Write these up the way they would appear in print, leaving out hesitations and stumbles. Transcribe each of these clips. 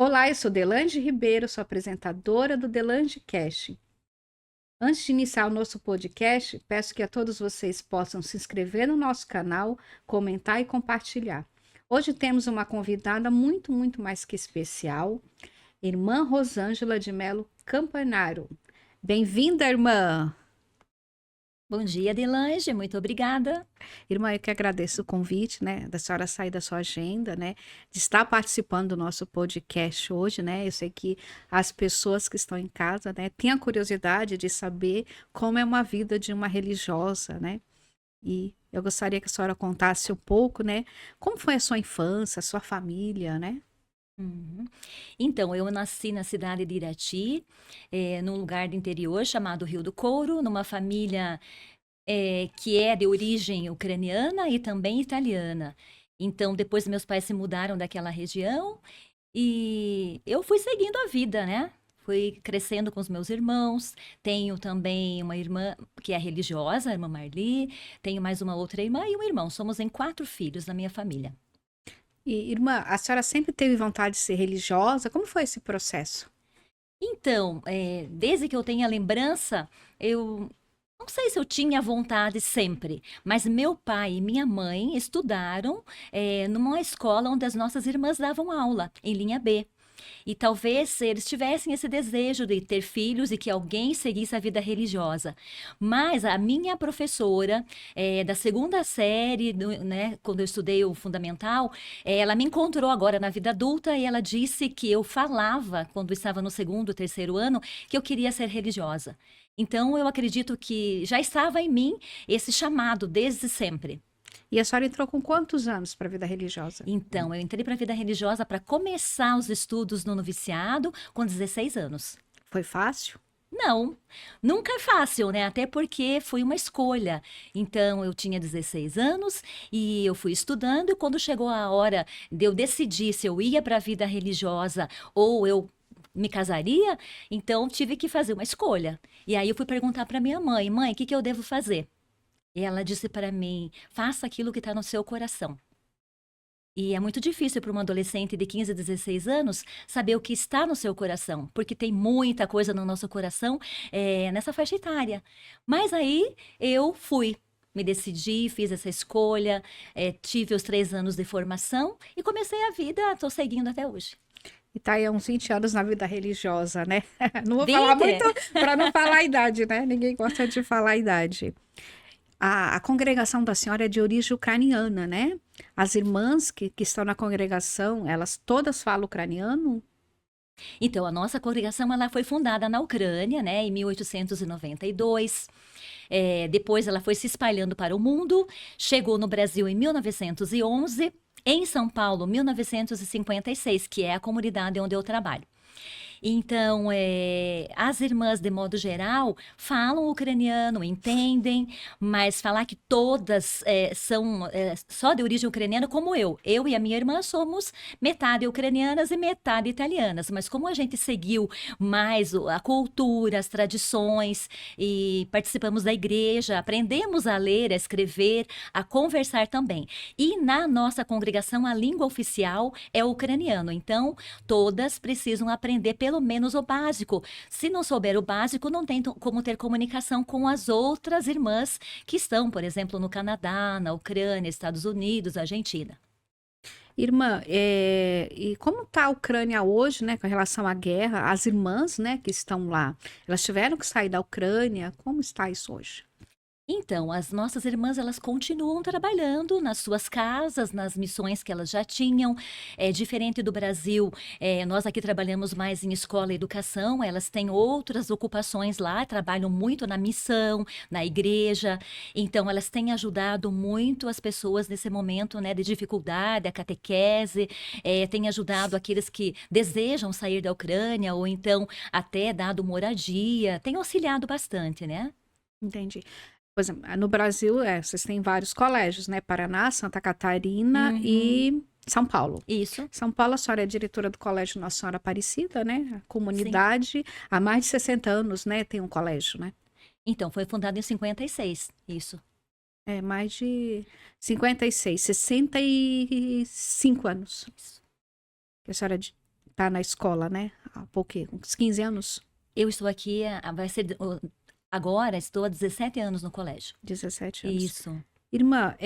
Olá, eu sou Delange Ribeiro, sou apresentadora do Delange Cast. Antes de iniciar o nosso podcast, peço que a todos vocês possam se inscrever no nosso canal, comentar e compartilhar. Hoje temos uma convidada muito mais que especial, irmã Rosângela de Melo Campanaro. Bem-vinda, irmã! Bom dia, Delange, muito obrigada. Irmã, eu que agradeço o convite, né, da senhora sair da sua agenda, né, de estar participando do nosso podcast hoje, né. Eu sei que as pessoas que estão em casa, né, têm a curiosidade de saber como é uma vida de uma religiosa, né. E eu gostaria que a senhora contasse um pouco, né, como foi a sua infância, a sua família, né? Uhum. Então, eu nasci na cidade de Irati, num lugar do interior chamado Rio do Couro, numa família que é de origem ucraniana e também italiana. Então, depois meus pais se mudaram daquela região e eu fui seguindo a vida, né? Fui crescendo com os meus irmãos. Tenho também uma irmã que é religiosa, a irmã Marli. Tenho mais uma outra irmã e um irmão. Somos em 4 filhos na minha família. E, irmã, a senhora sempre teve vontade de ser religiosa? Como foi esse processo? Então, desde que eu tenho a lembrança, eu não sei se eu tinha vontade sempre, mas meu pai e minha mãe estudaram numa escola onde as nossas irmãs davam aula, em linha B. E talvez eles tivessem esse desejo de ter filhos e que alguém seguisse a vida religiosa. Mas a minha professora, da segunda série, né, quando eu estudei o fundamental, ela me encontrou agora na vida adulta e ela disse que eu falava, quando estava no segundo, terceiro ano, que eu queria ser religiosa. Então, eu acredito que já estava em mim esse chamado desde sempre. E a senhora entrou com quantos anos para a vida religiosa? Então, eu entrei para a vida religiosa para começar os estudos no noviciado com 16 anos. Foi fácil? Não, nunca é fácil, né? Até porque foi uma escolha. Então, eu tinha 16 anos e eu fui estudando, e quando chegou a hora de eu decidir se eu ia para a vida religiosa ou eu me casaria, então tive que fazer uma escolha. E aí eu fui perguntar para minha mãe: mãe, o que que eu devo fazer? E ela disse para mim: faça aquilo que está no seu coração. E é muito difícil para uma adolescente de 15 a 16 anos saber o que está no seu coração, porque tem muita coisa no nosso coração nessa faixa etária. Mas aí eu fui, me decidi, fiz essa escolha, tive os 3 anos de formação e comecei a vida, estou seguindo até hoje. E tá aí há uns 20 anos na vida religiosa, né? Não vou falar 20? muito para não falar a idade, né? Ninguém gosta de falar a idade. A congregação da senhora é de origem ucraniana, né? As irmãs que estão na congregação, elas todas falam ucraniano? Então, a nossa congregação ela foi fundada na Ucrânia, né, em 1892. Depois ela foi se espalhando para o mundo, chegou no Brasil em 1911, em São Paulo, 1956, que é a comunidade onde eu trabalho. Então, as irmãs, de modo geral, falam ucraniano, entendem, mas falar que todas são só de origem ucraniana, como eu. Eu e a minha irmã somos metade ucranianas e metade italianas, mas como a gente seguiu mais a cultura, as tradições e participamos da igreja, aprendemos a ler, a escrever, a conversar também. E na nossa congregação, a língua oficial é o ucraniano, então todas precisam aprender pelo menos o básico. Se não souber o básico, não tem como ter comunicação com as outras irmãs que estão, por exemplo, no Canadá, na Ucrânia, Estados Unidos, Argentina. Irmã, e como está a Ucrânia hoje, né, com relação à guerra? As irmãs, né, que estão lá, elas tiveram que sair da Ucrânia. Como está isso hoje? Então, as nossas irmãs, elas continuam trabalhando nas suas casas, nas missões que elas já tinham. É diferente do Brasil, nós aqui trabalhamos mais em escola e educação, elas têm outras ocupações lá, trabalham muito na missão, na igreja. Então, elas têm ajudado muito as pessoas nesse momento, né, de dificuldade, a catequese, têm ajudado aqueles que desejam sair da Ucrânia, ou então até dado moradia, têm auxiliado bastante, né? Entendi. Por exemplo, no Brasil, vocês têm vários colégios, né? Paraná, Santa Catarina Uhum. e São Paulo. Isso, São Paulo, a senhora é diretora do Colégio Nossa Senhora Aparecida, né? A sim. comunidade, há mais de 60 anos, né? Tem um colégio, né? Então, foi fundado em 56, isso. É mais de 56, 65 anos Isso. que a senhora tá na escola, né? Há pouco, uns 15 anos, Eu estou aqui, agora estou há 17 anos no colégio. 17 anos. Isso. Irmã,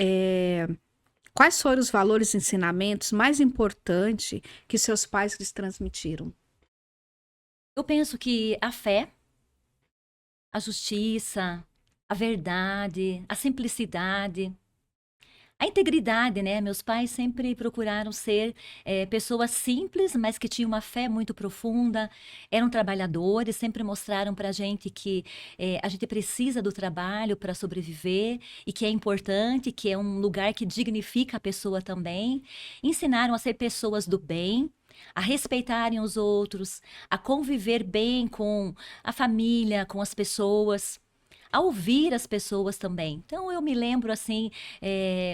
quais foram os valores e ensinamentos mais importantes que seus pais lhes transmitiram? Eu penso que a fé, a justiça, a verdade, a simplicidade, a integridade, né? Meus pais sempre procuraram ser pessoas simples, mas que tinham uma fé muito profunda, eram trabalhadores, sempre mostraram para a gente que a gente precisa do trabalho para sobreviver e que é importante, que é um lugar que dignifica a pessoa também. Ensinaram a ser pessoas do bem, a respeitarem os outros, a conviver bem com a família, com as pessoas. A ouvir as pessoas também. Então, eu me lembro assim,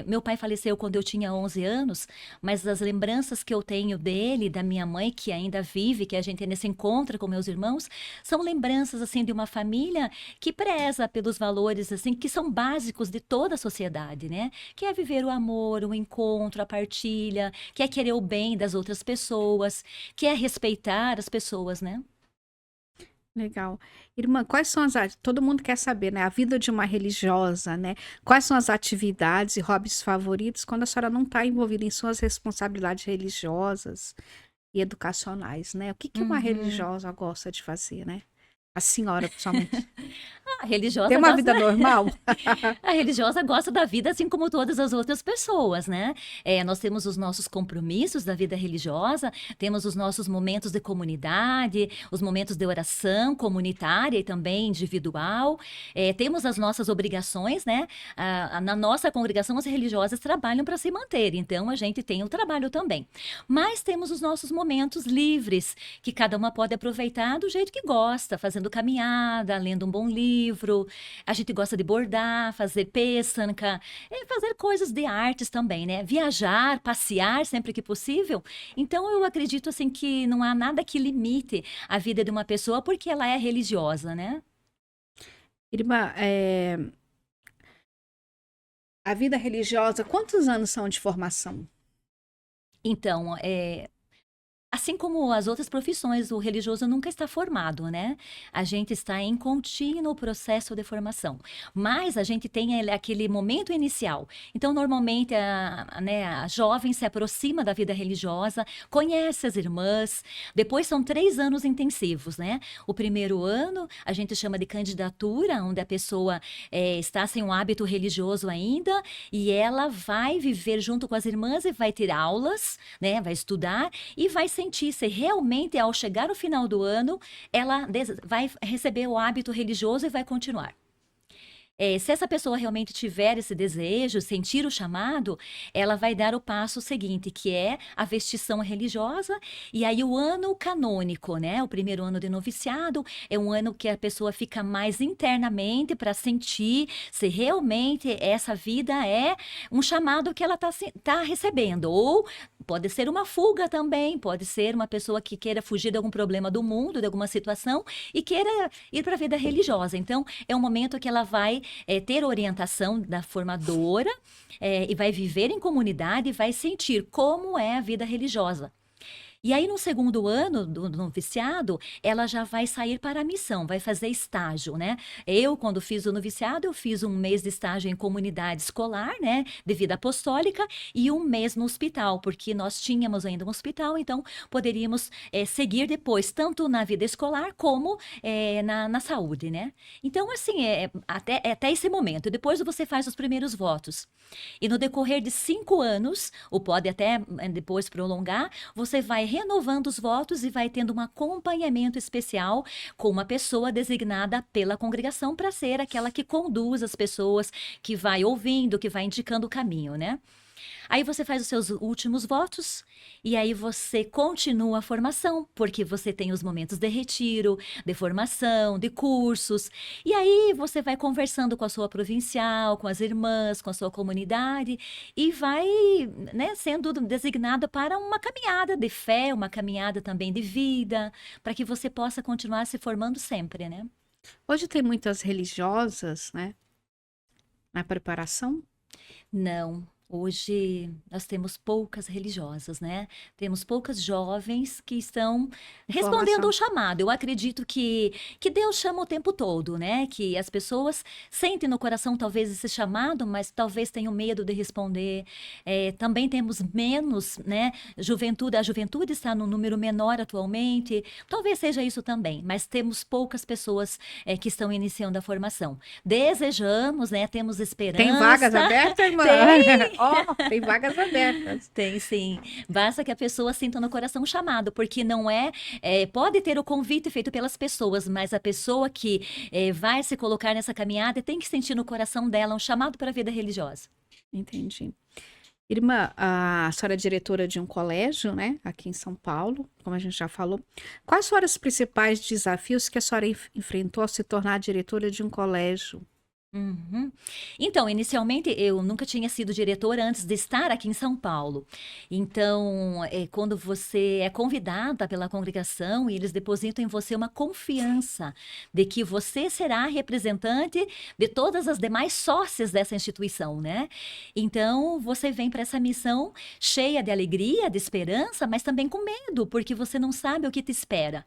meu pai faleceu quando eu tinha 11 anos, mas as lembranças que eu tenho dele, da minha mãe, que ainda vive, que a gente ainda se encontra com meus irmãos, são lembranças assim de uma família que preza pelos valores assim que são básicos de toda a sociedade, né? Que é viver o amor, o encontro, a partilha, que é querer o bem das outras pessoas, que é respeitar as pessoas, né? Legal. Irmã, quais são todo mundo quer saber, né? A vida de uma religiosa, né? Quais são as atividades e hobbies favoritos quando a senhora não está envolvida em suas responsabilidades religiosas e educacionais, né? O que que uma Uhum. religiosa gosta de fazer, né? A senhora, principalmente. A Tem religiosa uma gosta vida normal? A religiosa gosta da vida assim como todas as outras pessoas, né? Nós temos os nossos compromissos da vida religiosa, temos os nossos momentos de comunidade, os momentos de oração comunitária e também individual. Temos as nossas obrigações, né? Na nossa congregação, as religiosas trabalham para se manter, então a gente tem o trabalho também. Mas temos os nossos momentos livres, que cada uma pode aproveitar do jeito que gosta, fazendo caminhada, lendo um bom livro. A gente gosta de bordar, fazer peçanca, fazer coisas de artes também, né? Viajar, passear sempre que possível. Então eu acredito assim que não há nada que limite a vida de uma pessoa porque ela é religiosa, né? Irmã, a vida religiosa, quantos anos são de formação? Então, assim como as outras profissões, o religioso nunca está formado, né? A gente está em contínuo processo de formação. Mas a gente tem aquele momento inicial. Então, normalmente, né, a jovem se aproxima da vida religiosa, conhece as irmãs. Depois são 3 anos intensivos, né? O primeiro ano, a gente chama de candidatura, onde a pessoa está sem um hábito religioso ainda, e ela vai viver junto com as irmãs e vai ter aulas, né? Vai estudar e vai sentir se realmente, ao chegar o final do ano, ela vai receber o hábito religioso e vai continuar. Se essa pessoa realmente tiver esse desejo, sentir o chamado, ela vai dar o passo seguinte, que é a vestição religiosa, e aí o ano canônico, né? O primeiro ano de noviciado é um ano que a pessoa fica mais internamente para sentir se realmente essa vida é um chamado que ela tá recebendo, ou pode ser uma fuga também, pode ser uma pessoa que queira fugir de algum problema do mundo, de alguma situação, e queira ir para a vida religiosa. Então, é um momento que ela vai ter orientação da formadora e vai viver em comunidade e vai sentir como é a vida religiosa. E aí, no segundo ano do noviciado, ela já vai sair para a missão, vai fazer estágio, né? Eu, quando fiz o noviciado, eu fiz um mês de estágio em comunidade escolar, né? De vida apostólica, e um mês no hospital, porque nós tínhamos ainda um hospital, então poderíamos seguir depois, tanto na vida escolar como na saúde, né? Então, assim, até esse momento. Depois você faz os primeiros votos. E no decorrer de 5 anos, ou pode até depois prolongar, você vai renovando os votos e vai tendo um acompanhamento especial com uma pessoa designada pela congregação para ser aquela que conduz as pessoas, que vai ouvindo, que vai indicando o caminho, né? Aí você faz os seus últimos votos e aí você continua a formação, porque você tem os momentos de retiro, de formação, de cursos. E aí você vai conversando com a sua provincial, com as irmãs, com a sua comunidade e vai, né, sendo designada para uma caminhada de fé, uma caminhada também de vida, para que você possa continuar se formando sempre, né? Hoje tem muitas religiosas, né? Na preparação. Não. Hoje nós temos poucas religiosas, né? Temos poucas jovens que estão respondendo Informação. ao chamado. Eu acredito que Deus chama o tempo todo, né? Que as pessoas sentem no coração talvez esse chamado, mas talvez tenham medo de responder. Também temos menos, né? Juventude, a juventude está num número menor atualmente. Talvez seja isso também, mas temos poucas pessoas que estão iniciando a formação. Desejamos, né? Temos Tem vagas esperança. abertas, irmã? Tem, Ó, tem vagas abertas. tem sim. Basta que a pessoa sinta no coração o chamado, porque não pode ter o convite feito pelas pessoas, mas a pessoa que vai se colocar nessa caminhada tem que sentir no coração dela um chamado para a vida religiosa. Entendi. Irmã, a senhora é diretora de um colégio, né, aqui em São Paulo, como a gente já falou. Quais foram os principais desafios que a senhora enfrentou ao se tornar diretora de um colégio? Uhum. Então, inicialmente, eu nunca tinha sido diretora antes de estar aqui em São Paulo. Então, quando você é convidada pela congregação e eles depositam em você uma confiança de que você será representante de todas as demais sócias dessa instituição, né? Então, você vem para essa missão cheia de alegria, de esperança, mas também com medo, porque você não sabe o que te espera.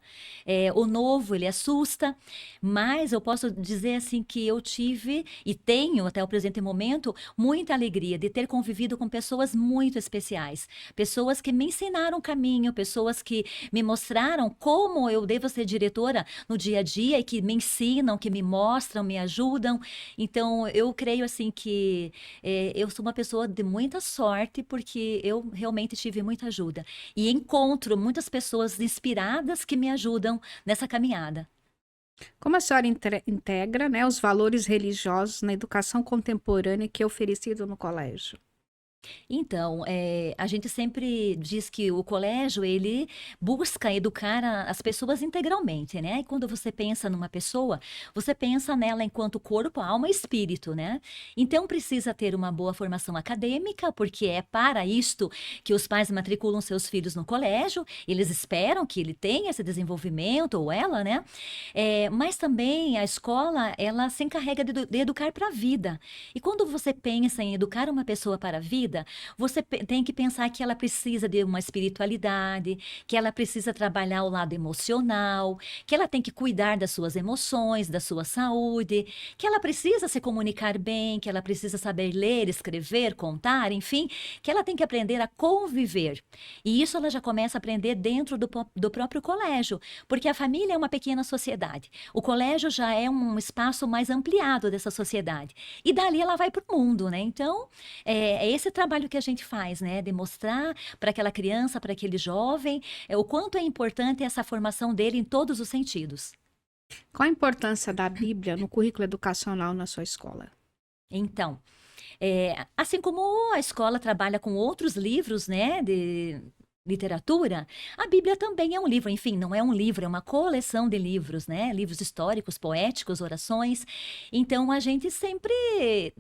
O novo, ele assusta, mas eu posso dizer assim que eu tive e tenho até o presente momento muita alegria de ter convivido com pessoas muito especiais, pessoas que me ensinaram o caminho, pessoas que me mostraram como eu devo ser diretora no dia a dia e que me ensinam, que me mostram, me ajudam. Então, eu creio assim que eu sou uma pessoa de muita sorte porque eu realmente tive muita ajuda e encontro muitas pessoas inspiradas que me ajudam nessa caminhada. Como a senhora integra, né, os valores religiosos na educação contemporânea que é oferecido no colégio? Então, a gente sempre diz que o colégio, ele busca educar as pessoas integralmente, né? E quando você pensa numa pessoa, você pensa nela enquanto corpo, alma e espírito, né? Então, precisa ter uma boa formação acadêmica, porque é para isto que os pais matriculam seus filhos no colégio, eles esperam que ele tenha esse desenvolvimento, ou ela, né? Mas também a escola, ela se encarrega de educar para a vida. E quando você pensa em educar uma pessoa para a vida, você tem que pensar que ela precisa de uma espiritualidade, que ela precisa trabalhar o lado emocional, que ela tem que cuidar das suas emoções, da sua saúde, que ela precisa se comunicar bem, que ela precisa saber ler, escrever, contar, enfim, que ela tem que aprender a conviver. E isso ela já começa a aprender dentro do próprio colégio, porque a família é uma pequena sociedade. O colégio já é um espaço mais ampliado dessa sociedade. E dali ela vai para o mundo, né? Então, é esse trabalho que a gente faz, né? De mostrar para aquela criança, para aquele jovem, o quanto é importante essa formação dele em todos os sentidos. Qual a importância da Bíblia no currículo educacional na sua escola? Então, assim como a escola trabalha com outros livros, né, de literatura, a Bíblia também é um livro. Enfim, não é um livro, é uma coleção de livros, né? Livros históricos, poéticos, orações. Então, a gente sempre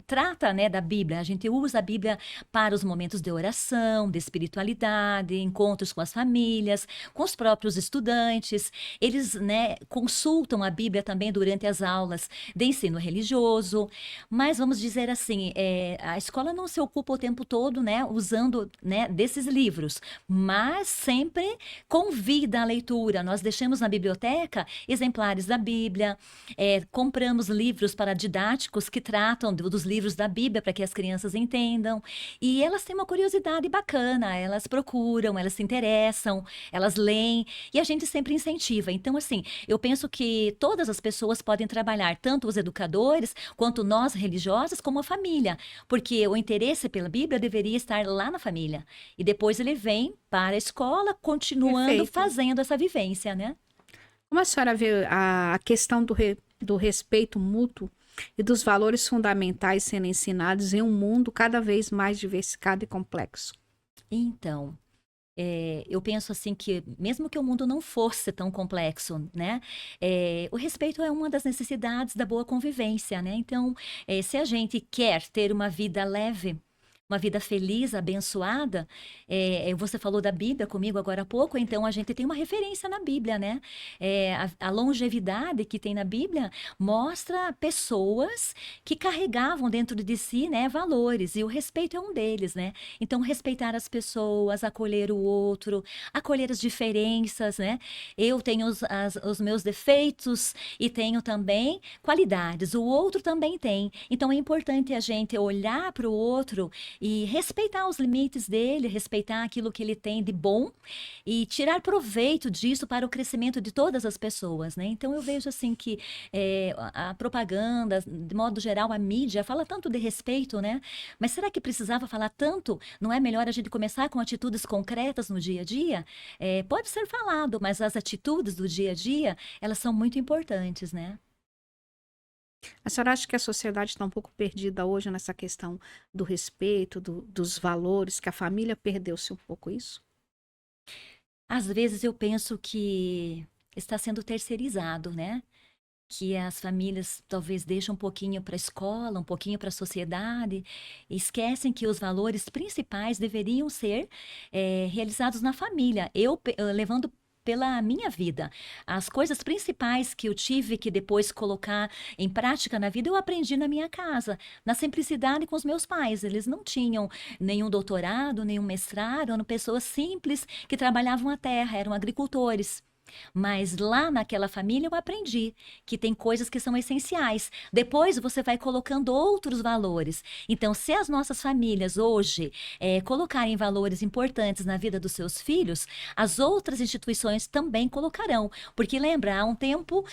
trata, né, da Bíblia. A gente usa a Bíblia para os momentos de oração, de espiritualidade, encontros com as famílias, com os próprios estudantes. Eles, né, consultam a Bíblia também durante as aulas de ensino religioso. Mas vamos dizer assim, a escola não se ocupa o tempo todo, né, usando, né, desses livros, mas sempre convida à leitura. Nós deixamos na biblioteca exemplares da Bíblia, compramos livros para didáticos que tratam dos livros da Bíblia para que as crianças entendam. E elas têm uma curiosidade bacana, elas procuram, elas se interessam, elas leem e a gente sempre incentiva. Então, assim, eu penso que todas as pessoas podem trabalhar, tanto os educadores quanto nós religiosos, como a família, porque o interesse pela Bíblia deveria estar lá na família. E depois ele vem para a escola, continuando Perfeito. fazendo essa vivência, né? Como a senhora vê a questão do respeito mútuo e dos valores fundamentais sendo ensinados em um mundo cada vez mais diversificado e complexo? Então, eu penso assim que, mesmo que o mundo não fosse tão complexo, né? O respeito é uma das necessidades da boa convivência, né? Então, se a gente quer ter uma vida leve, uma vida feliz, abençoada. Você falou da Bíblia comigo agora há pouco, então a gente tem uma referência na Bíblia, né? A longevidade que tem na Bíblia mostra pessoas que carregavam dentro de si, né, valores, e o respeito é um deles, né? Então, respeitar as pessoas, acolher o outro, acolher as diferenças, né? Eu tenho os meus defeitos e tenho também qualidades, o outro também tem. Então, é importante a gente olhar para o outro e respeitar os limites dele, respeitar aquilo que ele tem de bom e tirar proveito disso para o crescimento de todas as pessoas, né? Então, eu vejo assim que a propaganda, de modo geral, a mídia fala tanto de respeito, né? Mas será que precisava falar tanto? Não é melhor a gente começar com atitudes concretas no dia a dia? Pode ser falado, mas as atitudes do dia a dia, elas são muito importantes, né? A senhora acha que a sociedade está um pouco perdida hoje nessa questão do respeito, dos valores, que a família perdeu-se um pouco isso? Às vezes eu penso que está sendo terceirizado, né? Que as famílias talvez deixam um pouquinho para a escola, um pouquinho para a sociedade, e esquecem que os valores principais deveriam ser realizados na família. Levando pela minha vida, as coisas principais que eu tive que depois colocar em prática na vida, eu aprendi na minha casa, na simplicidade com os meus pais. Eles não tinham nenhum doutorado, nenhum mestrado, eram pessoas simples que trabalhavam a terra, eram agricultores. Mas lá naquela família eu aprendi que tem coisas que são essenciais. Depois você vai colocando outros valores. Então, se as nossas famílias hoje colocarem valores importantes na vida dos seus filhos, as outras instituições também colocarão. Porque lembra, há um tempo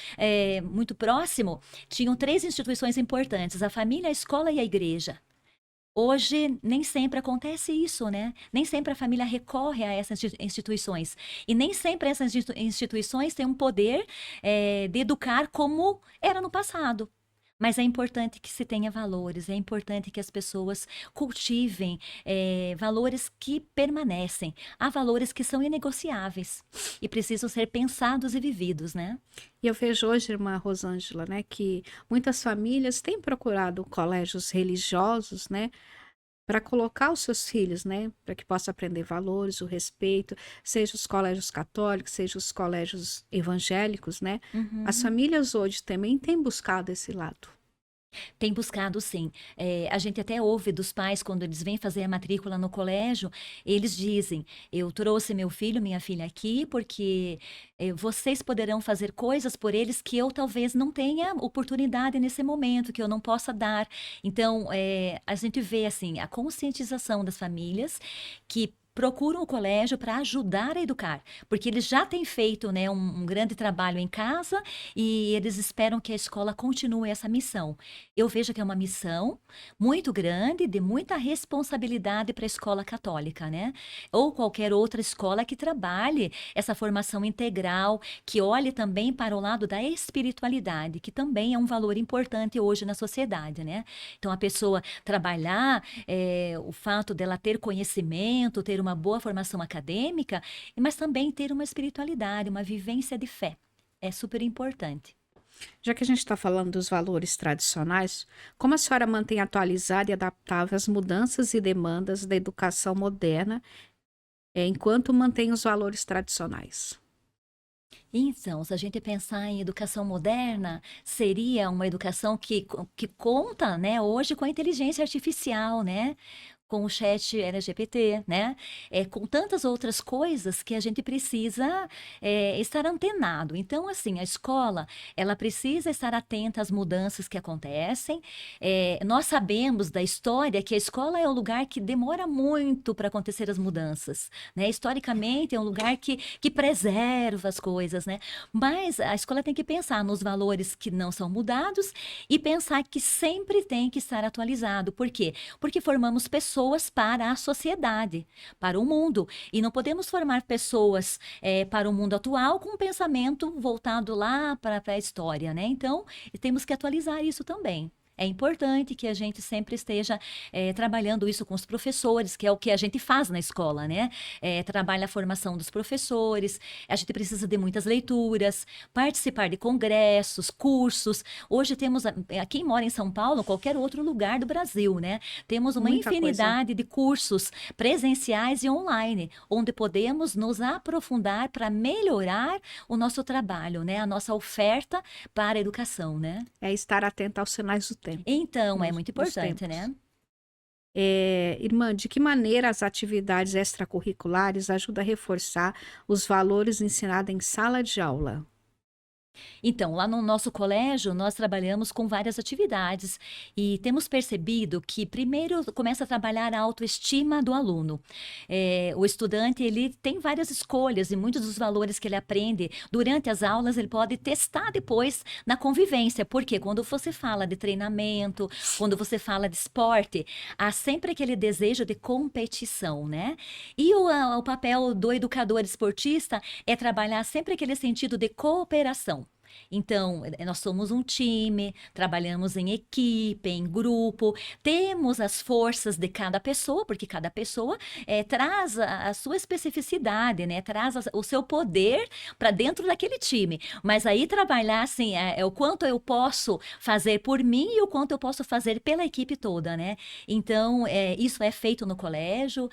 muito próximo, tinham três instituições importantes: a família, a escola e a igreja. Hoje, nem sempre acontece isso, né? Nem sempre a família recorre a essas instituições. E nem sempre essas instituições têm um poder, de educar como era no passado. Mas é importante que se tenha valores, é importante que as pessoas cultivem, valores que permanecem. Há valores que são inegociáveis e precisam ser pensados e vividos, né? E eu vejo hoje, irmã Rosângela, né, que muitas famílias têm procurado colégios religiosos, né, para colocar os seus filhos, né, para que possa aprender valores, o respeito, seja os colégios católicos, seja os colégios evangélicos, né? As Uhum. famílias hoje também têm buscado esse lado. Tem buscado, sim. A gente até ouve dos pais, quando eles vêm fazer a matrícula no colégio, eles dizem: eu trouxe meu filho, minha filha aqui, porque vocês poderão fazer coisas por eles que eu talvez não tenha oportunidade nesse momento, que eu não possa dar. Então, a gente vê, assim, a conscientização das famílias que procuram o colégio para ajudar a educar, porque eles já têm feito, né, um grande trabalho em casa e eles esperam que a escola continue essa missão. Eu vejo que é uma missão muito grande, de muita responsabilidade para a escola católica, né? Ou qualquer outra escola que trabalhe essa formação integral, que olhe também para o lado da espiritualidade, que também é um valor importante hoje na sociedade, né? Então, a pessoa trabalhar, o fato dela ter conhecimento, ter uma boa formação acadêmica, mas também ter uma espiritualidade, uma vivência de fé. É super importante. Já que a gente está falando dos valores tradicionais, como a senhora mantém atualizada e adaptável as mudanças e demandas da educação moderna, enquanto mantém os valores tradicionais? Então, se a gente pensar em educação moderna, seria uma educação que conta, né, hoje com a inteligência artificial, né? Com o chat LGBT, né? Com tantas outras coisas que a gente precisa estar antenado. Então, assim, a escola, ela precisa estar atenta às mudanças que acontecem. Nós sabemos da história que a escola é o lugar que demora muito para acontecer as mudanças, né? Historicamente, é um lugar que preserva as coisas, né? Mas a escola tem que pensar nos valores que não são mudados e pensar que sempre tem que estar atualizado. Por quê? Porque formamos pessoas para a sociedade, para o mundo. E não podemos formar pessoas para o mundo atual com um pensamento voltado lá para a história, né? Então, temos que atualizar isso também. É importante que a gente sempre esteja trabalhando isso com os professores, que é o que a gente faz na escola, né? Trabalha a formação dos professores, a gente precisa de muitas leituras, participar de congressos, cursos. Hoje temos, quem mora em São Paulo, qualquer outro lugar do Brasil, né? Temos uma Muita coisa. infinidade de cursos presenciais e online, onde podemos nos aprofundar para melhorar o nosso trabalho, né? A nossa oferta para a educação, né? É estar atento aos sinais do tempo, Então, é nos, muito dos importante, tempos. né? Irmã, de que maneira as atividades extracurriculares ajudam a reforçar os valores ensinados em sala de aula? Então, lá no nosso colégio, nós trabalhamos com várias atividades e temos percebido que, primeiro, começa a trabalhar a autoestima do aluno. O estudante, ele tem várias escolhas e muitos dos valores que ele aprende durante as aulas, ele pode testar depois na convivência, porque quando você fala de treinamento, quando você fala de esporte, há sempre aquele desejo de competição, né? E o papel do educador esportista é trabalhar sempre aquele sentido de cooperação. Então, nós somos um time, trabalhamos em equipe, em grupo, temos as forças de cada pessoa, porque cada pessoa traz a sua especificidade, né? Traz o seu poder para dentro daquele time. Mas aí trabalhar assim, o quanto eu posso fazer por mim e o quanto eu posso fazer pela equipe toda, né? Então, isso é feito no colégio,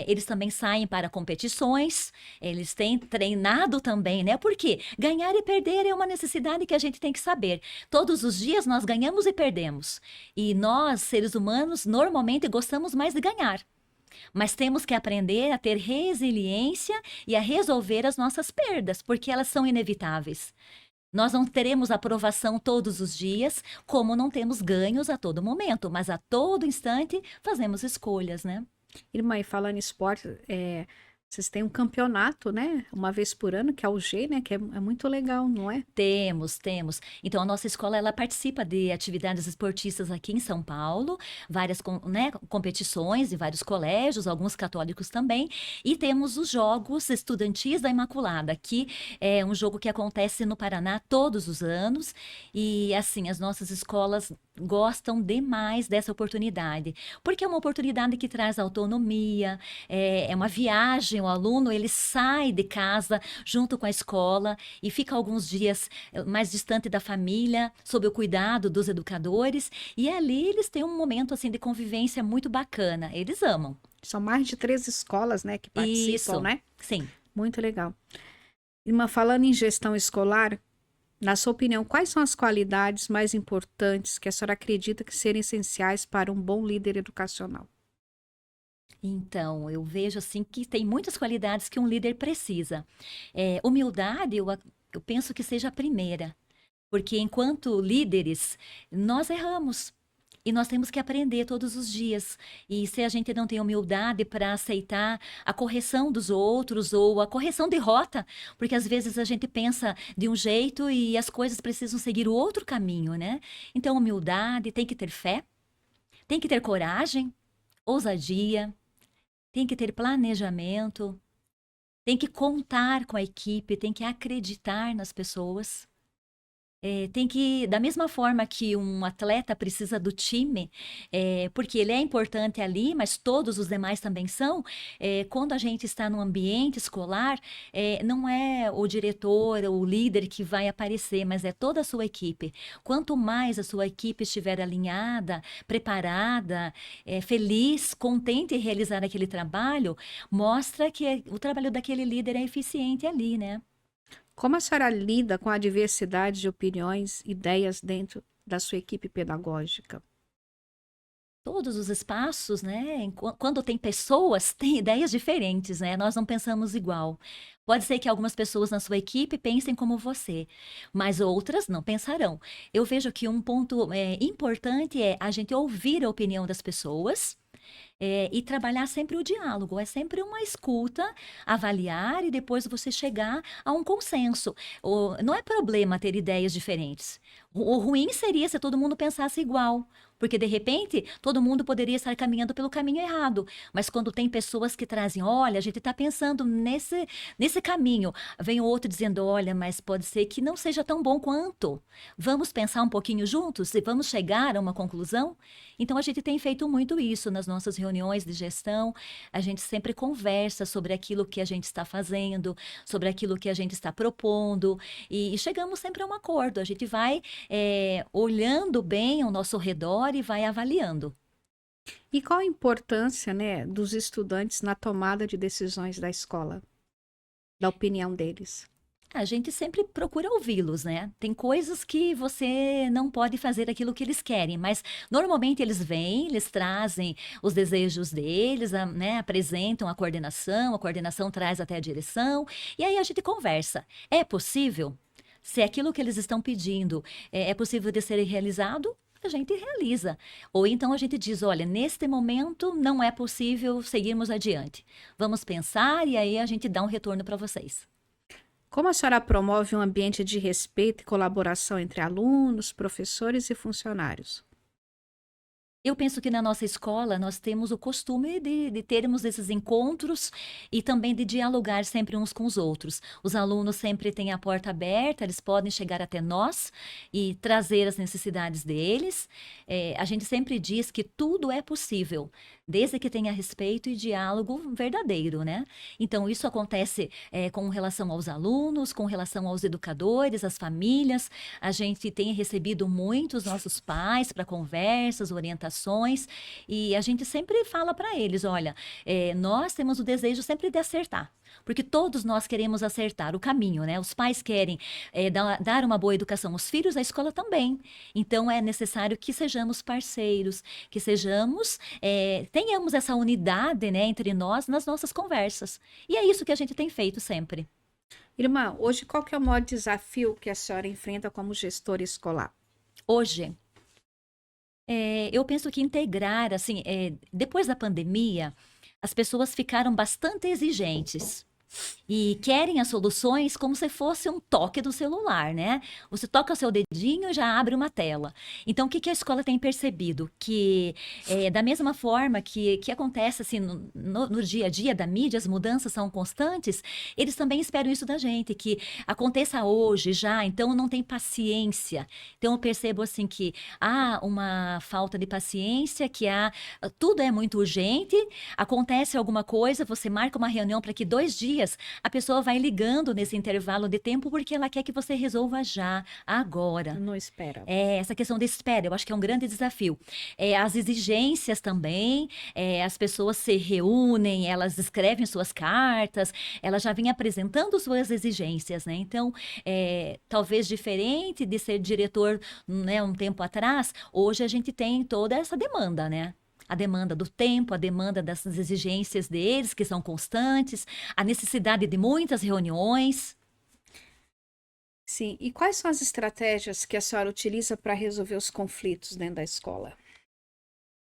eles também saem para competições, eles têm treinado também, né? Porque ganhar e perder é uma necessidade que a gente tem que saber. Todos os dias nós ganhamos e perdemos. E nós, seres humanos, normalmente gostamos mais de ganhar. Mas temos que aprender a ter resiliência e a resolver as nossas perdas, porque elas são inevitáveis. Nós não teremos aprovação todos os dias, como não temos ganhos a todo momento, mas a todo instante fazemos escolhas, né? Irmã, e falando em esporte, vocês têm um campeonato, né? Uma vez por ano, que é o G, né? Que é muito legal, não é? Temos. Então, a nossa escola, ela participa de atividades esportistas aqui em São Paulo, várias né, competições em vários colégios, alguns católicos também, e temos os Jogos Estudantis da Imaculada, que é um jogo que acontece no Paraná todos os anos, e assim, as nossas escolas gostam demais dessa oportunidade, porque é uma oportunidade que traz autonomia, é uma viagem, o aluno, ele sai de casa junto com a escola e fica alguns dias mais distante da família, sob o cuidado dos educadores, e ali eles têm um momento assim de convivência muito bacana. Eles amam. São mais de 3 escolas, né, que participam, Isso, né? sim. Muito legal. Irmã, falando em gestão escolar, na sua opinião, quais são as qualidades mais importantes que a senhora acredita que serem essenciais para um bom líder educacional? Então, eu vejo assim que tem muitas qualidades que um líder precisa. Humildade, eu penso que seja a primeira, porque enquanto líderes, nós erramos. E nós temos que aprender todos os dias. E se a gente não tem humildade para aceitar a correção dos outros ou a correção de rota, porque às vezes a gente pensa de um jeito e as coisas precisam seguir o outro caminho, né? Então, humildade, tem que ter fé, tem que ter coragem, ousadia, tem que ter planejamento, tem que contar com a equipe, tem que acreditar nas pessoas. Tem que, da mesma forma que um atleta precisa do time, porque ele é importante ali, mas todos os demais também são, quando a gente está no ambiente escolar, não é o diretor ou o líder que vai aparecer, mas é toda a sua equipe. Quanto mais a sua equipe estiver alinhada, preparada, feliz, contente em realizar aquele trabalho, mostra que o trabalho daquele líder é eficiente ali, né? Como a senhora lida com a diversidade de opiniões, ideias dentro da sua equipe pedagógica? Todos os espaços, né? Quando tem pessoas, tem ideias diferentes, né? Nós não pensamos igual. Pode ser que algumas pessoas na sua equipe pensem como você, mas outras não pensarão. Eu vejo que um ponto importante é a gente ouvir a opinião das pessoas E trabalhar sempre o diálogo, é sempre uma escuta, avaliar e depois você chegar a um consenso. Não é problema ter ideias diferentes. O ruim seria se todo mundo pensasse igual, porque de repente todo mundo poderia estar caminhando pelo caminho errado. Mas quando tem pessoas que trazem, olha, a gente está pensando nesse caminho, vem o outro dizendo, olha, mas pode ser que não seja tão bom quanto. Vamos pensar um pouquinho juntos e vamos chegar a uma conclusão? Então, a gente tem feito muito isso nas nossas reuniões de gestão. A gente sempre conversa sobre aquilo que a gente está fazendo, sobre aquilo que a gente está propondo, e chegamos sempre a um acordo. A gente vai olhando bem ao nosso redor e vai avaliando. E qual a importância, né, dos estudantes na tomada de decisões da escola? Da opinião deles? A gente sempre procura ouvi-los, né? Tem coisas que você não pode fazer aquilo que eles querem, mas normalmente eles vêm, eles trazem os desejos deles, né? Apresentam a coordenação traz até a direção, e aí a gente conversa. É possível? Se aquilo que eles estão pedindo é possível de ser realizado, a gente realiza. Ou então a gente diz, olha, neste momento não é possível seguirmos adiante. Vamos pensar e aí a gente dá um retorno para vocês. Como a senhora promove um ambiente de respeito e colaboração entre alunos, professores e funcionários? Eu penso que na nossa escola nós temos o costume de termos esses encontros e também de dialogar sempre uns com os outros. Os alunos sempre têm a porta aberta, eles podem chegar até nós e trazer as necessidades deles. A gente sempre diz que tudo é possível, desde que tenha respeito e diálogo verdadeiro, né? Então, isso acontece com relação aos alunos, com relação aos educadores, às famílias. A gente tem recebido muitos nossos pais para conversas, orientações, e a gente sempre fala para eles, olha, nós temos o desejo sempre de acertar, porque todos nós queremos acertar o caminho, né? Os pais querem dar uma boa educação aos filhos, a escola também. Então, é necessário que sejamos parceiros, que tenhamos essa unidade, né, entre nós nas nossas conversas. E é isso que a gente tem feito sempre. Irmã, hoje qual que é o maior desafio que a senhora enfrenta como gestora escolar? Hoje, eu penso que integrar, assim, depois da pandemia, as pessoas ficaram bastante exigentes. E querem as soluções como se fosse um toque do celular, né? Você toca o seu dedinho e já abre uma tela. Então, o que que a escola tem percebido? Que, da mesma forma que acontece assim, no dia a dia da mídia, as mudanças são constantes, eles também esperam isso da gente, que aconteça hoje já, então não tem paciência. Então, eu percebo assim que há uma falta de paciência, tudo é muito urgente, acontece alguma coisa, você marca uma reunião para que 2 dias a pessoa vai ligando nesse intervalo de tempo porque ela quer que você resolva já, agora. Não espera. Essa questão de espera, eu acho que é um grande desafio. As exigências também, as pessoas se reúnem, elas escrevem suas cartas, elas já vêm apresentando suas exigências, né? Então, talvez diferente de ser diretor, né, um tempo atrás, hoje a gente tem toda essa demanda, né? A demanda do tempo, a demanda das exigências deles, que são constantes, a necessidade de muitas reuniões. Sim, e quais são as estratégias que a senhora utiliza para resolver os conflitos dentro da escola?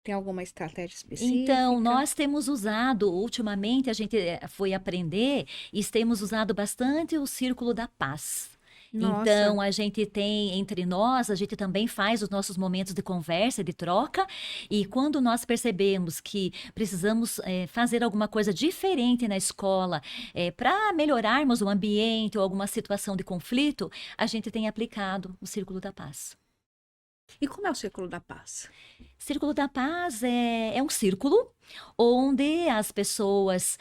Tem alguma estratégia Então, específica? nós temos usado, ultimamente, a gente foi aprender e temos usado bastante o Círculo da Paz. Nossa, Então, a gente tem entre nós, a gente também faz os nossos momentos de conversa, de troca, e quando nós percebemos que precisamos fazer alguma coisa diferente na escola, para melhorarmos o ambiente ou alguma situação de conflito, a gente tem aplicado o Círculo da Paz. e como é o Círculo da Paz? Círculo da Paz é um círculo onde as pessoas,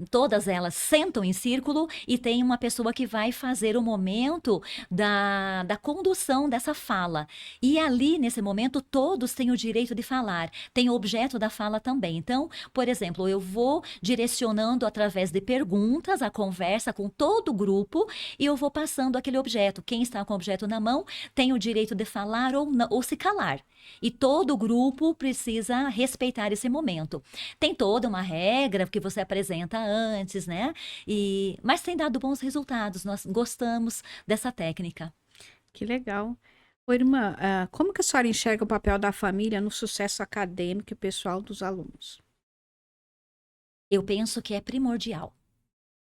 todas elas sentam em círculo e tem uma pessoa que vai fazer o momento da condução dessa fala. E ali, nesse momento, todos têm o direito de falar, tem o objeto da fala também. Então, por exemplo, eu vou direcionando através de perguntas a conversa com todo o grupo e eu vou passando aquele objeto. Quem está com o objeto na mão tem o direito de falar ou se calar. E todo o grupo precisa respeitar esse momento. Tem toda uma regra que você apresenta antes, né? Mas tem dado bons resultados. Nós gostamos dessa técnica. Que legal. Ô, irmã, como que a senhora enxerga o papel da família no sucesso acadêmico e pessoal dos alunos? Eu penso que é primordial.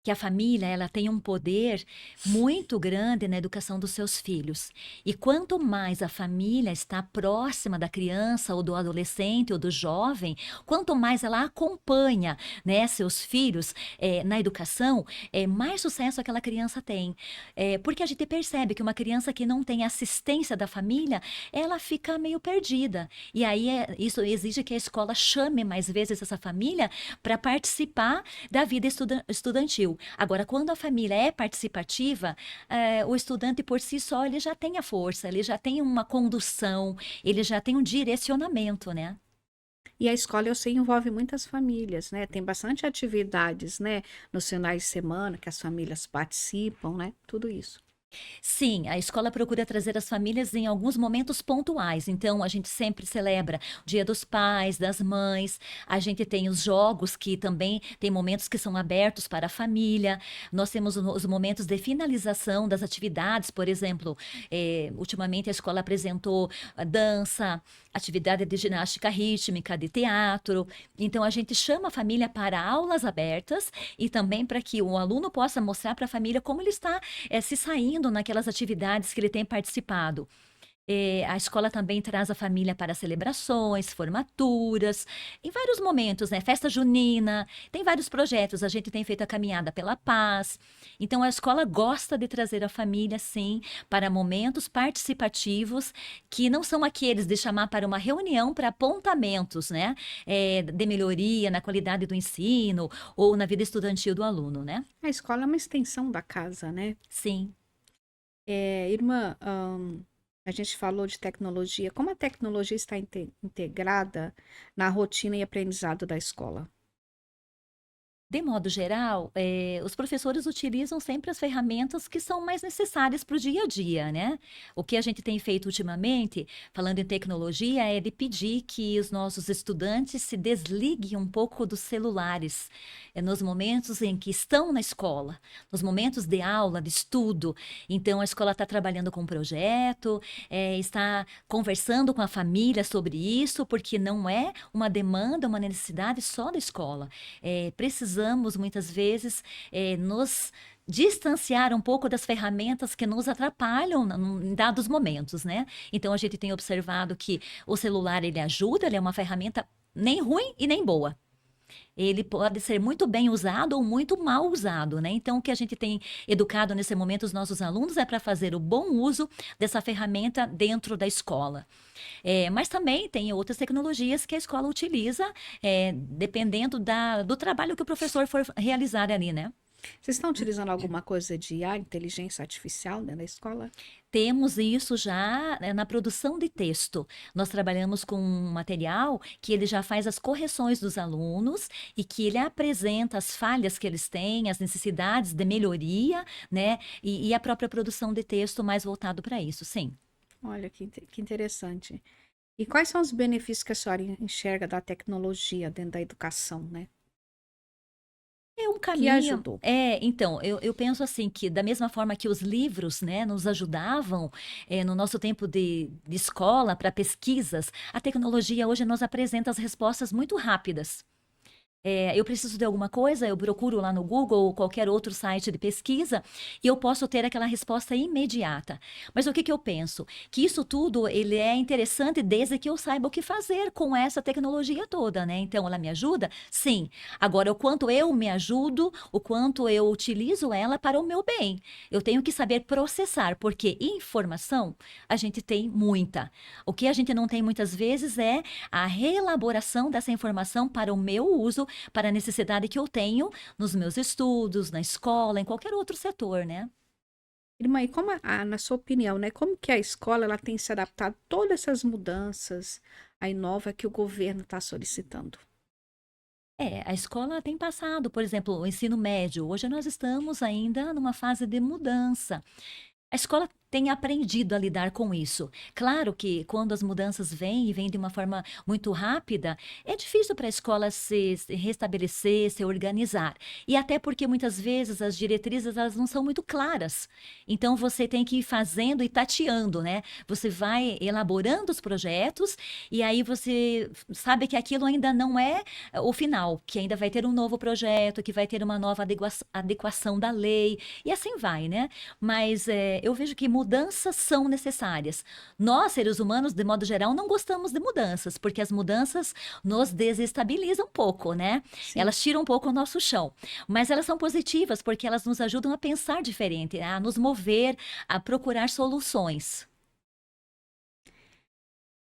Que a família, ela tem um poder muito grande na educação dos seus filhos. E quanto mais a família está próxima da criança ou do adolescente ou do jovem, quanto mais ela acompanha, né, seus filhos na educação, mais sucesso aquela criança tem. Porque a gente percebe que uma criança que não tem assistência da família, ela fica meio perdida. E aí isso exige que a escola chame mais vezes essa família para participar da vida estudantil. Agora, quando a família é participativa, o estudante por si só, ele já tem a força, ele já tem uma condução, ele já tem um direcionamento, né? E a escola, eu sei, envolve muitas famílias, né? Tem bastante atividades, né? Nos finais de semana que as famílias participam, né? Tudo isso. Sim, a escola procura trazer as famílias em alguns momentos pontuais. Então, a gente sempre celebra o Dia dos Pais, das Mães. A gente tem os jogos que também tem momentos que são abertos para a família. Nós temos os momentos de finalização das atividades. Por exemplo, ultimamente a escola apresentou a dança, atividade de ginástica rítmica, de teatro. Então, a gente chama a família para aulas abertas e também para que o aluno possa mostrar para a família como ele está se saindo naquelas atividades que ele tem participado. A escola também traz a família para celebrações, formaturas, em vários momentos, né? Festa junina, tem vários projetos. A gente tem feito a caminhada pela paz. Então, a escola gosta de trazer a família, sim, para momentos participativos, que não são aqueles de chamar para uma reunião para apontamentos, né? De melhoria na qualidade do ensino ou na vida estudantil do aluno, né? A escola é uma extensão da casa, né? Sim. Irmã, a gente falou de tecnologia. Como a tecnologia está integrada na rotina e aprendizado da escola? De modo geral, os professores utilizam sempre as ferramentas que são mais necessárias para o dia a dia, né? O que a gente tem feito ultimamente, falando em tecnologia, é de pedir que os nossos estudantes se desliguem um pouco dos celulares, nos momentos em que estão na escola, nos momentos de aula, de estudo. Então, a escola está trabalhando com um projeto, está conversando com a família sobre isso, porque não é uma demanda, uma necessidade só da escola. Precisamos muitas vezes nos distanciar um pouco das ferramentas que nos atrapalham em dados momentos, né? Então a gente tem observado que o celular ele ajuda, ele é uma ferramenta nem ruim e nem boa. Ele pode ser muito bem usado ou muito mal usado, né? Então, o que a gente tem educado nesse momento os nossos alunos é para fazer o bom uso dessa ferramenta dentro da escola. Mas também tem outras tecnologias que a escola utiliza, dependendo do trabalho que o professor for realizar ali, né? Vocês estão utilizando alguma coisa de IA, inteligência artificial, dentro da escola? Temos isso já, na produção de texto. Nós trabalhamos com um material que ele já faz as correções dos alunos e que ele apresenta as falhas que eles têm, as necessidades de melhoria, né? E a própria produção de texto mais voltado para isso, sim. Olha que interessante. E quais são os benefícios que a senhora enxerga da tecnologia dentro da educação, né? É um Que caminho. ajudou? Então, eu penso assim que da mesma forma que os livros, né, nos ajudavam no nosso tempo de escola para pesquisas, a tecnologia hoje nos apresenta as respostas muito rápidas. Eu preciso de alguma coisa, eu procuro lá no Google ou qualquer outro site de pesquisa e eu posso ter aquela resposta imediata. Mas o que que eu penso? Que isso tudo ele é interessante desde que eu saiba o que fazer com essa tecnologia toda, né? Então, ela me ajuda? Sim. Agora, o quanto eu me ajudo, o quanto eu utilizo ela para o meu bem. Eu tenho que saber processar, porque informação a gente tem muita. O que a gente não tem muitas vezes é a reelaboração dessa informação para o meu uso, para a necessidade que eu tenho nos meus estudos, na escola, em qualquer outro setor, né? Irmã, e como, na sua opinião, né? Como que a escola ela tem se adaptado a todas essas mudanças aí nova que o governo está solicitando? A escola tem passado, por exemplo, o ensino médio. Hoje nós estamos ainda numa fase de mudança. A escola tem aprendido a lidar com isso. Claro que quando as mudanças vêm e vêm de uma forma muito rápida, é difícil para a escola se restabelecer, se organizar. E até porque muitas vezes as diretrizes elas não são muito claras. Então você tem que ir fazendo e tateando, né? Você vai elaborando os projetos e aí você sabe que aquilo ainda não é o final, que ainda vai ter um novo projeto, que vai ter uma nova adequação da lei e assim vai, né? Mas eu vejo que mudanças são necessárias. Nós, seres humanos, de modo geral, não gostamos de mudanças, porque as mudanças nos desestabilizam um pouco, né? Sim. Elas tiram um pouco o nosso chão. Mas elas são positivas, porque elas nos ajudam a pensar diferente, a nos mover, a procurar soluções.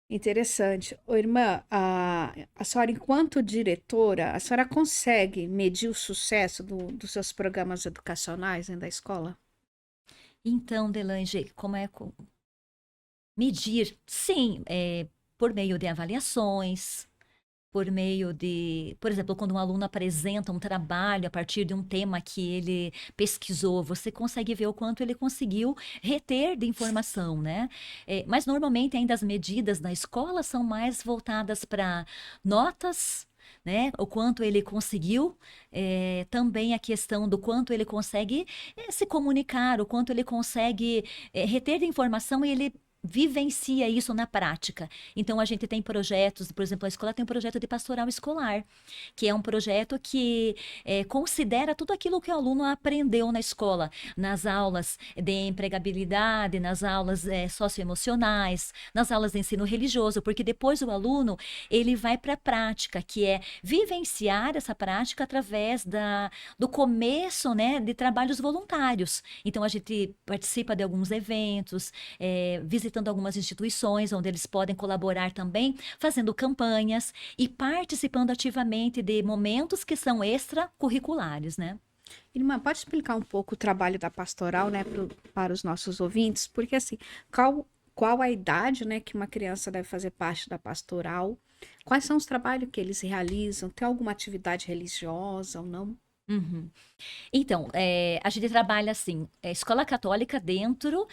Interessante. Ô, irmã, a senhora, enquanto diretora, a senhora consegue medir o sucesso dos seus programas educacionais dentro da escola? Então, Delange, como é medir? Sim, por meio de avaliações, por meio de, por exemplo, quando um aluno apresenta um trabalho a partir de um tema que ele pesquisou, você consegue ver o quanto ele conseguiu reter de informação, né? Mas normalmente ainda as medidas na escola são mais voltadas para notas. Né? O quanto ele conseguiu, também a questão do quanto ele consegue se comunicar, o quanto ele consegue reter de informação e ele vivencia isso na prática. Então, a gente tem projetos, por exemplo, a escola tem um projeto de pastoral escolar, que é um projeto que considera tudo aquilo que o aluno aprendeu na escola, nas aulas de empregabilidade, nas aulas socioemocionais, nas aulas de ensino religioso, porque depois o aluno ele vai para a prática, que é vivenciar essa prática através do começo, né, de trabalhos voluntários. Então, a gente participa de alguns eventos, visitando algumas instituições onde eles podem colaborar também, fazendo campanhas e participando ativamente de momentos que são extracurriculares, né? Irmã, pode explicar um pouco o trabalho da pastoral, né, para os nossos ouvintes? Porque, assim, qual a idade, né, que uma criança deve fazer parte da pastoral? Quais são os trabalhos que eles realizam? Tem alguma atividade religiosa ou não? Uhum. Então, a gente trabalha assim, escola católica dentro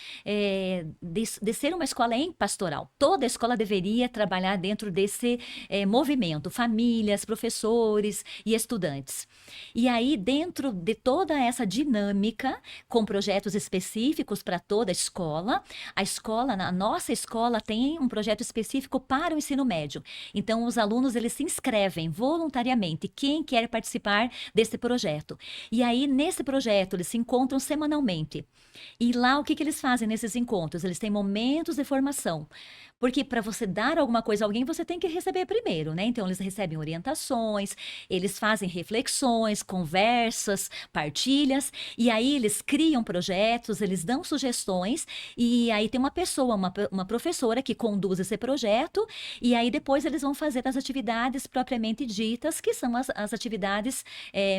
de ser uma escola em pastoral. Toda escola deveria trabalhar dentro desse movimento, famílias, professores e estudantes. E aí, dentro de toda essa dinâmica, com projetos específicos para toda a escola, a nossa escola tem um projeto específico para o ensino médio. Então, os alunos, eles se inscrevem voluntariamente, quem quer participar desse projeto. E aí, nesse projeto, eles se encontram semanalmente. E lá, o que eles fazem nesses encontros? Eles têm momentos de formação. Porque para você dar alguma coisa a alguém, você tem que receber primeiro, né? Então, eles recebem orientações, eles fazem reflexões, conversas, partilhas, e aí eles criam projetos, eles dão sugestões, e aí tem uma pessoa, uma professora que conduz esse projeto, e aí depois eles vão fazer as atividades propriamente ditas, que são as atividades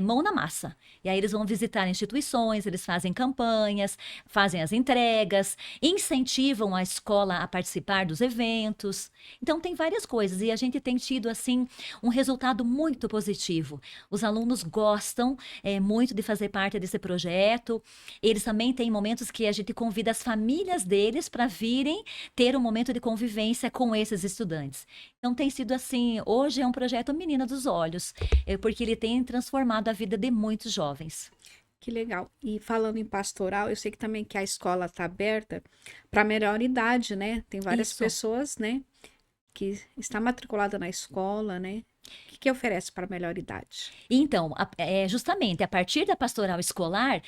mão na massa. E aí eles vão visitar instituições, eles fazem campanhas, fazem as entregas, incentivam a escola a participar dos eventos. Então, tem várias coisas e a gente tem tido, assim, um resultado muito positivo. Os alunos gostam muito de fazer parte desse projeto. Eles também têm momentos que a gente convida as famílias deles para virem ter um momento de convivência com esses estudantes. Então, tem sido assim, hoje é um projeto Menina dos Olhos, porque ele tem transformado a vida de muitos jovens. Que legal. E falando em pastoral, eu sei que também que a escola está aberta para melhor idade, né? Tem várias Isso. pessoas, né, que está matriculada na escola, né? O que que oferece para melhor idade? Então, justamente a partir da pastoral escolar,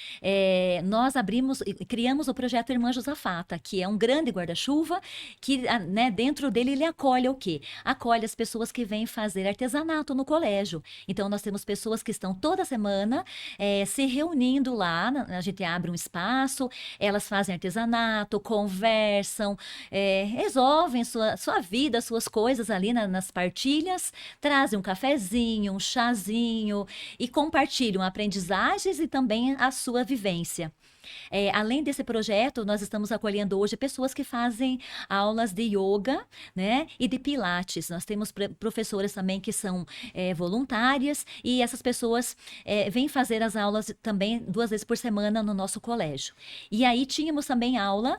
nós abrimos e criamos o projeto Irmã Josafata, que é um grande guarda-chuva, que né, dentro dele ele acolhe o quê? Acolhe as pessoas que vêm fazer artesanato no colégio. Então, nós temos pessoas que estão toda semana se reunindo lá, a gente abre um espaço, elas fazem artesanato, conversam, resolvem sua vida, suas coisas ali nas partilhas, trazem um cafezinho, um chazinho e compartilham aprendizagens e também a sua vivência. Além desse projeto, nós estamos acolhendo hoje pessoas que fazem aulas de yoga, né, e de pilates. Nós temos professoras também que são voluntárias e essas pessoas vêm fazer as aulas também 2 vezes por semana no nosso colégio. E aí tínhamos também aula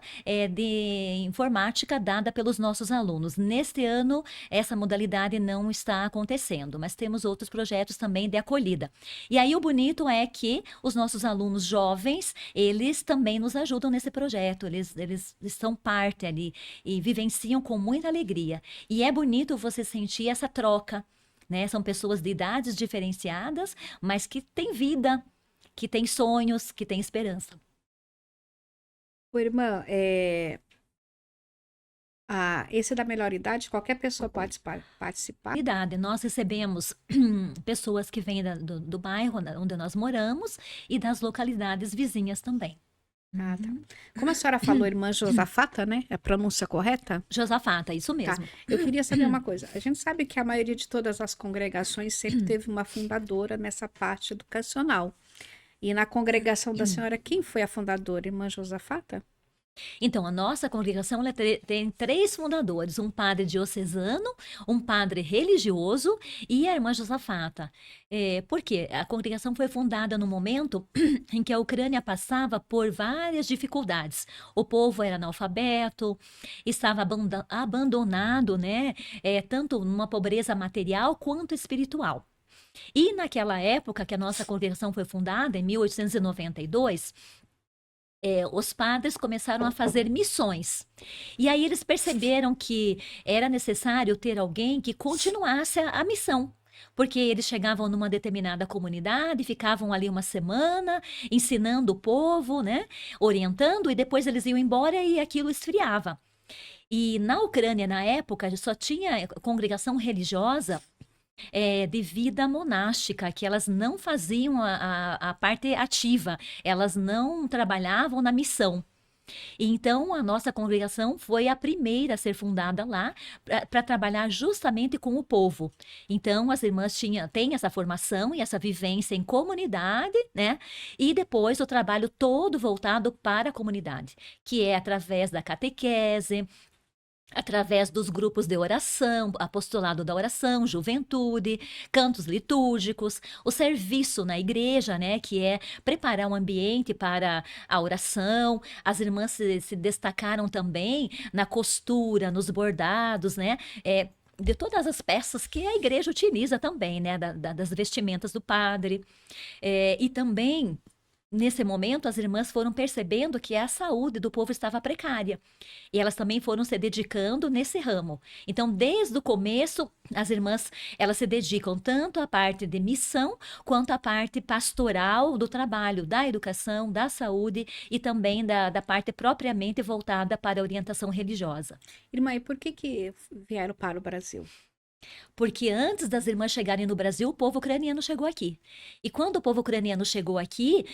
de informática dada pelos nossos alunos. Neste ano, essa modalidade não está acontecendo, mas temos outros projetos também de acolhida. E aí o bonito é que os nossos alunos jovens, eles também nos ajudam nesse projeto, eles são parte ali e vivenciam com muita alegria. E é bonito você sentir essa troca, né? São pessoas de idades diferenciadas, mas que têm vida, que têm sonhos, que têm esperança. Ô, irmã, esse da melhor idade, qualquer pessoa pode participar? Idade, nós recebemos pessoas que vêm do bairro onde nós moramos e das localidades vizinhas também. Ah, tá. Como a senhora falou, irmã Josafata, né? É a pronúncia correta? Josafata, isso Tá. mesmo. Eu queria saber uma coisa. A gente sabe que a maioria de todas as congregações sempre teve uma fundadora nessa parte educacional. E na congregação da senhora, quem foi a fundadora? Irmã Josafata? Então, a nossa congregação ela tem 3 fundadores, um padre diocesano, um padre religioso e a irmã Josafata. Por quê? A congregação foi fundada no momento em que a Ucrânia passava por várias dificuldades. O povo era analfabeto, estava abandonado, né? Tanto numa pobreza material quanto espiritual. E naquela época que a nossa congregação foi fundada, em 1892, os padres começaram a fazer missões. E aí eles perceberam que era necessário ter alguém que continuasse a missão. Porque eles chegavam numa determinada comunidade, ficavam ali uma semana, ensinando o povo, né? Orientando, e depois eles iam embora e aquilo esfriava. E na Ucrânia, na época, só tinha congregação religiosa de vida monástica, que elas não faziam a parte ativa, elas não trabalhavam na missão. Então, a nossa congregação foi a primeira a ser fundada lá para trabalhar justamente com o povo. Então, as irmãs têm essa formação e essa vivência em comunidade, né? E depois o trabalho todo voltado para a comunidade, que é através da catequese, através dos grupos de oração, apostolado da oração, juventude, cantos litúrgicos, o serviço na igreja, né, que é preparar um ambiente para a oração. As irmãs se destacaram também na costura, nos bordados, né, de todas as peças que a igreja utiliza também, né, das vestimentas do padre. E também nesse momento, as irmãs foram percebendo que a saúde do povo estava precária. E elas também foram se dedicando nesse ramo. Então, desde o começo, as irmãs, elas se dedicam tanto à parte de missão, quanto à parte pastoral do trabalho, da educação, da saúde e também da parte propriamente voltada para a orientação religiosa. Irmã, e por que vieram para o Brasil? Porque antes das irmãs chegarem no Brasil, o povo ucraniano chegou aqui. E quando o povo ucraniano chegou aqui,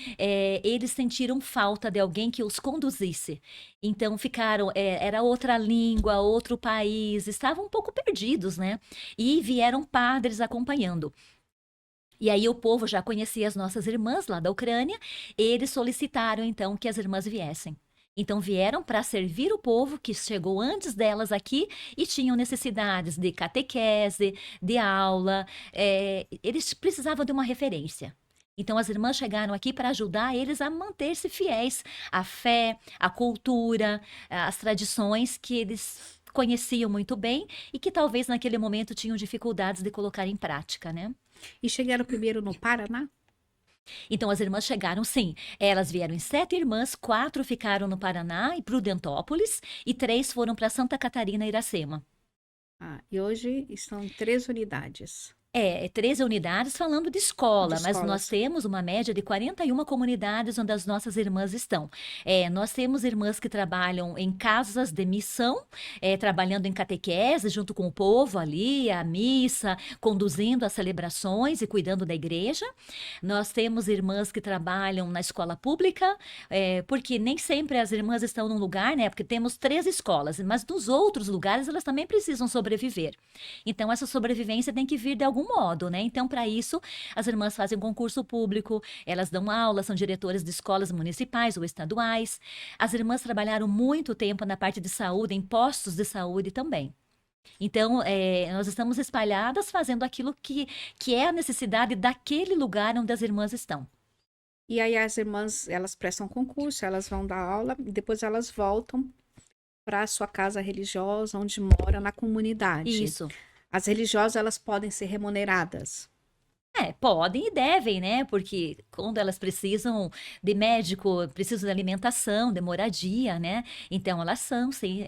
eles sentiram falta de alguém que os conduzisse. Então ficaram, era outra língua, outro país, estavam um pouco perdidos, né? E vieram padres acompanhando. E aí o povo já conhecia as nossas irmãs lá da Ucrânia, eles solicitaram então que as irmãs viessem. Então vieram para servir o povo que chegou antes delas aqui e tinham necessidades de catequese, de aula, eles precisavam de uma referência. Então as irmãs chegaram aqui para ajudar eles a manter-se fiéis à fé, à cultura, às tradições que eles conheciam muito bem e que talvez naquele momento tinham dificuldades de colocar em prática, né? E chegaram primeiro no Paraná? Então, as irmãs chegaram, sim. Elas vieram em 7 irmãs, 4 ficaram no Paraná e Prudentópolis, e 3 foram para Santa Catarina e Iracema. E hoje estão em 3 unidades. 13 unidades falando de escola, De mas escolas. nós temos uma média de 41 comunidades onde as nossas irmãs estão. Nós temos irmãs que trabalham em casas de missão, trabalhando em catequese junto com o povo ali, a missa, conduzindo as celebrações e cuidando da igreja. Nós temos irmãs que trabalham na escola pública, porque nem sempre as irmãs estão num lugar, né? Porque temos 3 escolas, mas nos outros lugares elas também precisam sobreviver. Então, essa sobrevivência tem que vir de algum algum modo, né? Então, para isso, as irmãs fazem concurso público, elas dão aula, são diretoras de escolas municipais ou estaduais. As irmãs trabalharam muito tempo na parte de saúde, em postos de saúde também. Então, nós estamos espalhadas fazendo aquilo que é a necessidade daquele lugar onde as irmãs estão. E aí as irmãs, elas prestam concurso, elas vão dar aula e depois elas voltam para a sua casa religiosa, onde mora na comunidade. Isso. As religiosas, elas podem ser remuneradas. Podem e devem, né? Porque quando elas precisam de médico, precisam de alimentação, de moradia, né? Então elas são, sim,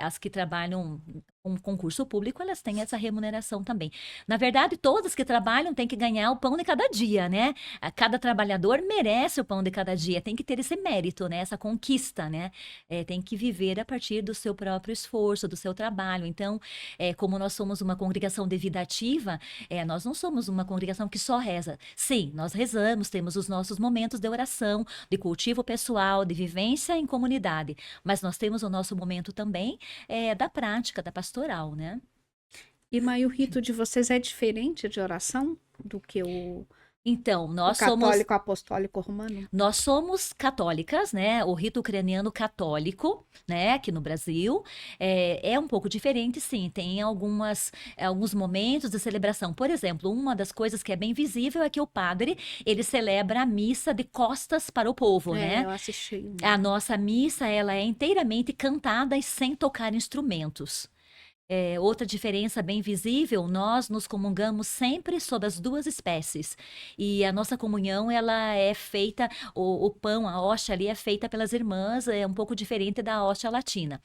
as que trabalham com concurso público, elas têm essa remuneração também. Na verdade, todas que trabalham têm que ganhar o pão de cada dia, né? Cada trabalhador merece o pão de cada dia, tem que ter esse mérito, né? Essa conquista, né? Tem que viver a partir do seu próprio esforço, do seu trabalho. Então, como nós somos uma congregação de vida ativa, nós não somos uma congregação que só reza. Sim, nós rezamos, temos os nossos momentos de oração, de cultivo pessoal, de vivência em comunidade, mas nós temos o nosso momento também da prática, da pastoral, né? Irmã, e o rito de vocês é diferente de oração do que o Então, nós somos católico apostólico romano? Nós somos católicas, né? O rito ucraniano católico, né? Aqui no Brasil é um pouco diferente, sim. Tem alguns momentos de celebração. Por exemplo, uma das coisas que é bem visível é que o padre ele celebra a missa de costas para o povo, né? Eu assisti. A nossa missa ela é inteiramente cantada e sem tocar instrumentos. Outra diferença bem visível, nós nos comungamos sempre sob as duas espécies. E a nossa comunhão, ela é feita, o pão, a hóstia ali é feita pelas irmãs, é um pouco diferente da hóstia latina.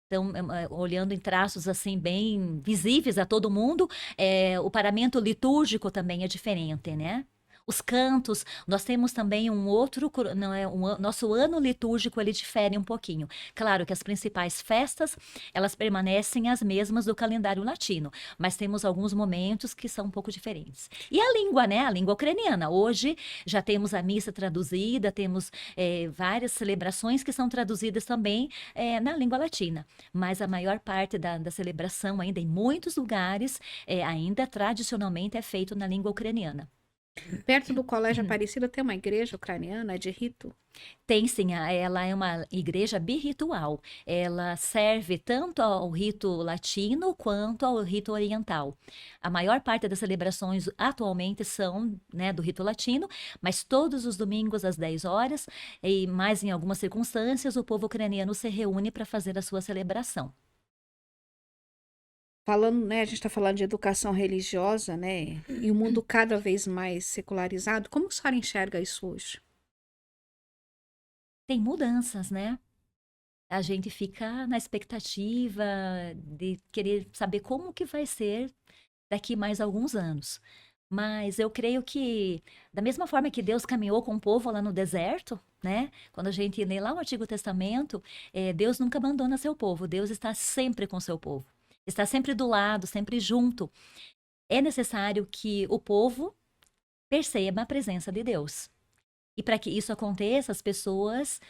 Então, olhando em traços assim bem visíveis a todo mundo, o paramento litúrgico também é diferente, né? Os cantos, nós temos também um outro, não é, nosso ano litúrgico ele difere um pouquinho. Claro que as principais festas, elas permanecem as mesmas do calendário latino, mas temos alguns momentos que são um pouco diferentes. E a língua, né? A língua ucraniana. Hoje já temos a missa traduzida, temos várias celebrações que são traduzidas também na língua latina, mas a maior parte da celebração ainda em muitos lugares ainda tradicionalmente é feito na língua ucraniana. Perto do Colégio Aparecida tem uma igreja ucraniana de rito? Tem sim, ela é uma igreja birritual. Ela serve tanto ao rito latino quanto ao rito oriental. A maior parte das celebrações atualmente são, né, do rito latino, mas todos os domingos às 10 horas, e mais em algumas circunstâncias, o povo ucraniano se reúne para fazer a sua celebração. Falando, né, a gente está falando de educação religiosa, né, e o mundo cada vez mais secularizado, como a senhora enxerga isso hoje? Tem mudanças, né? A gente fica na expectativa de querer saber como que vai ser daqui mais alguns anos. Mas eu creio que, da mesma forma que Deus caminhou com o povo lá no deserto, né? Quando a gente lê lá o Antigo Testamento, Deus nunca abandona seu povo, Deus está sempre com seu povo. Está sempre do lado, sempre junto. É necessário que o povo perceba a presença de Deus. E para que isso aconteça, as pessoas,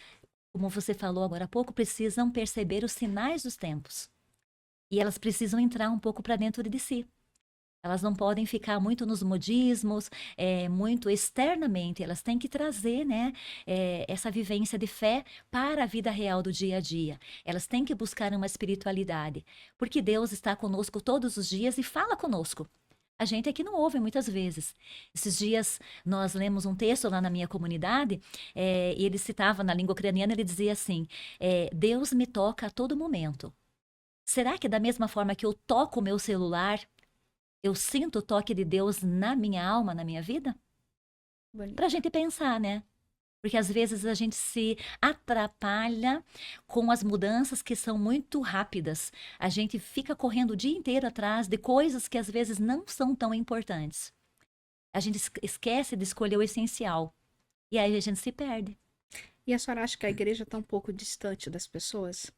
como você falou agora há pouco, precisam perceber os sinais dos tempos. E elas precisam entrar um pouco para dentro de si. Elas não podem ficar muito nos modismos, muito externamente. Elas têm que trazer, né, essa vivência de fé para a vida real do dia a dia. Elas têm que buscar uma espiritualidade, porque Deus está conosco todos os dias e fala conosco. A gente é que não ouve muitas vezes. Esses dias nós lemos um texto lá na minha comunidade, e ele citava na língua ucraniana, ele dizia assim, Deus me toca a todo momento. Será que da mesma forma que eu toco o meu celular, eu sinto o toque de Deus na minha alma, na minha vida? Para a gente pensar, né? Porque às vezes a gente se atrapalha com as mudanças que são muito rápidas. A gente fica correndo o dia inteiro atrás de coisas que às vezes não são tão importantes. A gente esquece de escolher o essencial. E aí a gente se perde. E a senhora acha que a igreja está um pouco distante das pessoas?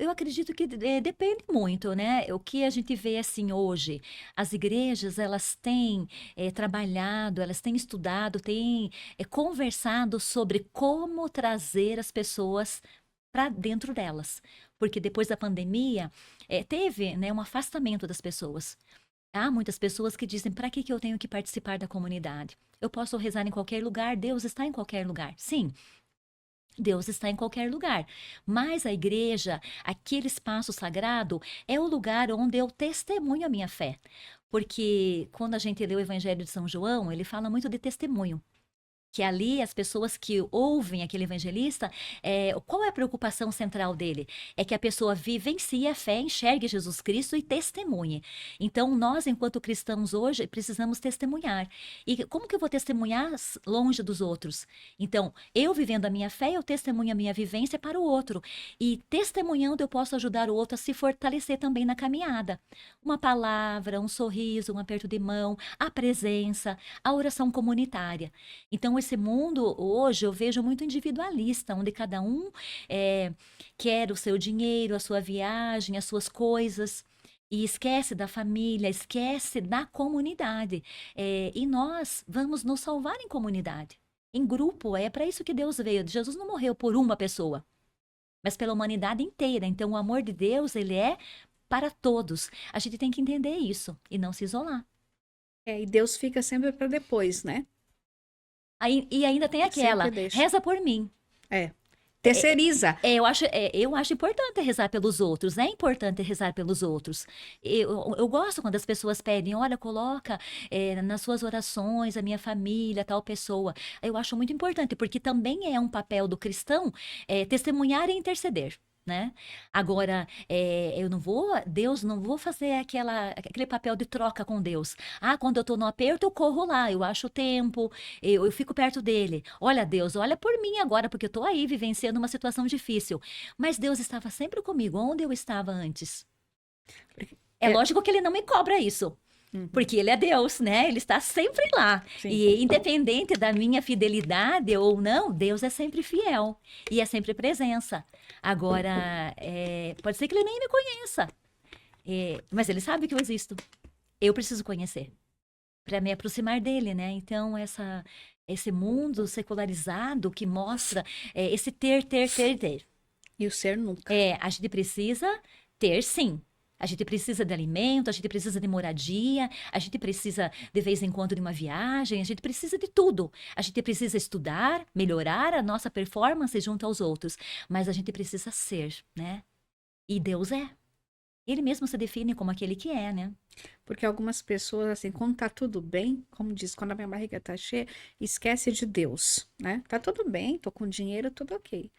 Eu acredito que depende muito, né? O que a gente vê assim hoje, as igrejas elas têm trabalhado, elas têm estudado, têm conversado sobre como trazer as pessoas para dentro delas, porque depois da pandemia teve, né, um afastamento das pessoas. Há muitas pessoas que dizem: para que que eu tenho que participar da comunidade? Eu posso rezar em qualquer lugar, Deus está em qualquer lugar. Sim, Deus está em qualquer lugar, mas a igreja, aquele espaço sagrado, é o lugar onde eu testemunho a minha fé. Porque quando a gente lê o Evangelho de São João, ele fala muito de testemunho. Que ali as pessoas que ouvem aquele evangelista, qual é a preocupação central dele? É que a pessoa vivencie a fé, enxergue Jesus Cristo e testemunhe. Então, nós, enquanto cristãos hoje, precisamos testemunhar. E como que eu vou testemunhar longe dos outros? Então, eu vivendo a minha fé, eu testemunho a minha vivência para o outro. E testemunhando, eu posso ajudar o outro a se fortalecer também na caminhada. Uma palavra, um sorriso, um aperto de mão, a presença, a oração comunitária. Então, esse mundo hoje eu vejo muito individualista, onde cada um quer o seu dinheiro, a sua viagem, as suas coisas. E esquece da família, esquece da comunidade. E nós vamos nos salvar em comunidade, em grupo. É para isso que Deus veio. Jesus não morreu por uma pessoa, mas pela humanidade inteira. Então, o amor de Deus, ele é para todos. A gente tem que entender isso e não se isolar. E Deus fica sempre para depois, né? E ainda tem aquela, Sempre deixa. reza por mim. Terceiriza. Eu acho importante rezar pelos outros, é importante rezar pelos outros. Eu gosto quando as pessoas pedem: olha, coloca nas suas orações a minha família, tal pessoa. Eu acho muito importante, porque também é um papel do cristão testemunhar e interceder. Né? Agora, Deus, não vou fazer aquele papel de troca com Deus. Ah, quando eu tô no aperto, eu corro lá, eu acho o tempo, eu fico perto dele. Olha, Deus, olha por mim agora, porque eu tô aí vivenciando uma situação difícil. Mas Deus estava sempre comigo, onde eu estava antes. É lógico que ele não me cobra isso. Porque ele é Deus, né? Ele está sempre lá. Sim. E independente da minha fidelidade ou não, Deus é sempre fiel. E é sempre presença. Agora, pode ser que ele nem me conheça. Mas ele sabe que eu existo. Eu preciso conhecer. Para me aproximar dele, né? Então, esse mundo secularizado que mostra esse ter. E o ser nunca. A gente precisa ter, sim. A gente precisa de alimento, a gente precisa de moradia, a gente precisa de vez em quando de uma viagem, a gente precisa de tudo. A gente precisa estudar, melhorar a nossa performance junto aos outros, mas a gente precisa ser, né? E Deus é. Ele mesmo se define como aquele que é, né? Porque algumas pessoas, assim, quando tá tudo bem, como diz, quando a minha barriga tá cheia, esquece de Deus, né? Tá tudo bem, tô com dinheiro, tudo ok.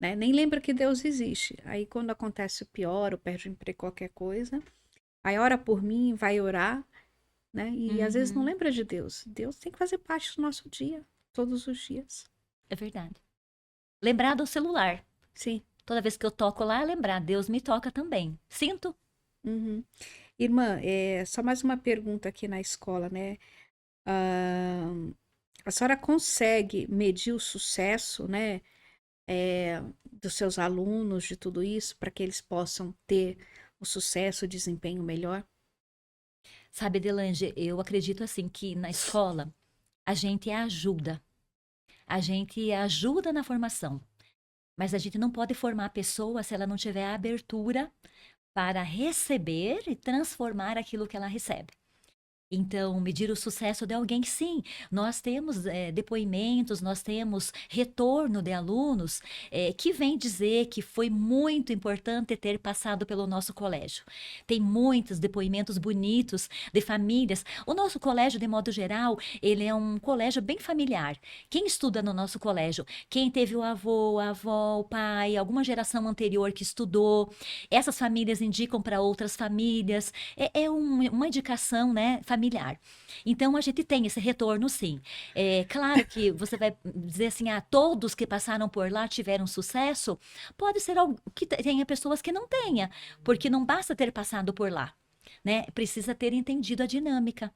Né? Nem lembra que Deus existe. Aí quando acontece o pior, ou perde o emprego, qualquer coisa, aí ora por mim, vai orar, né? E às vezes não lembra de Deus. Deus tem que fazer parte do nosso dia, todos os dias. É verdade. Lembrar do celular. Sim. Toda vez que eu toco lá, lembrar, Deus me toca também. Sinto. Irmã, só mais uma pergunta aqui na escola, né? A senhora consegue medir o sucesso, né? Dos seus alunos, de tudo isso, para que eles possam ter o sucesso, o desempenho melhor? Sabe, Delange, eu acredito assim que na escola a gente ajuda. A gente ajuda na formação. Mas a gente não pode formar a pessoa se ela não tiver a abertura para receber e transformar aquilo que ela recebe. Então, medir o sucesso de alguém, sim. Nós temos depoimentos, nós temos retorno de alunos que vêm dizer que foi muito importante ter passado pelo nosso colégio. Tem muitos depoimentos bonitos de famílias. O nosso colégio, de modo geral, ele é um colégio bem familiar. Quem estuda no nosso colégio? Quem teve o avô, a avó, o pai, alguma geração anterior que estudou. Essas famílias indicam para outras famílias. Uma indicação, né, familiar. Então, a gente tem esse retorno, sim. É claro que você vai dizer assim, todos que passaram por lá tiveram sucesso. Pode ser que tenha pessoas que não tenha, porque não basta ter passado por lá, né? Precisa ter entendido a dinâmica.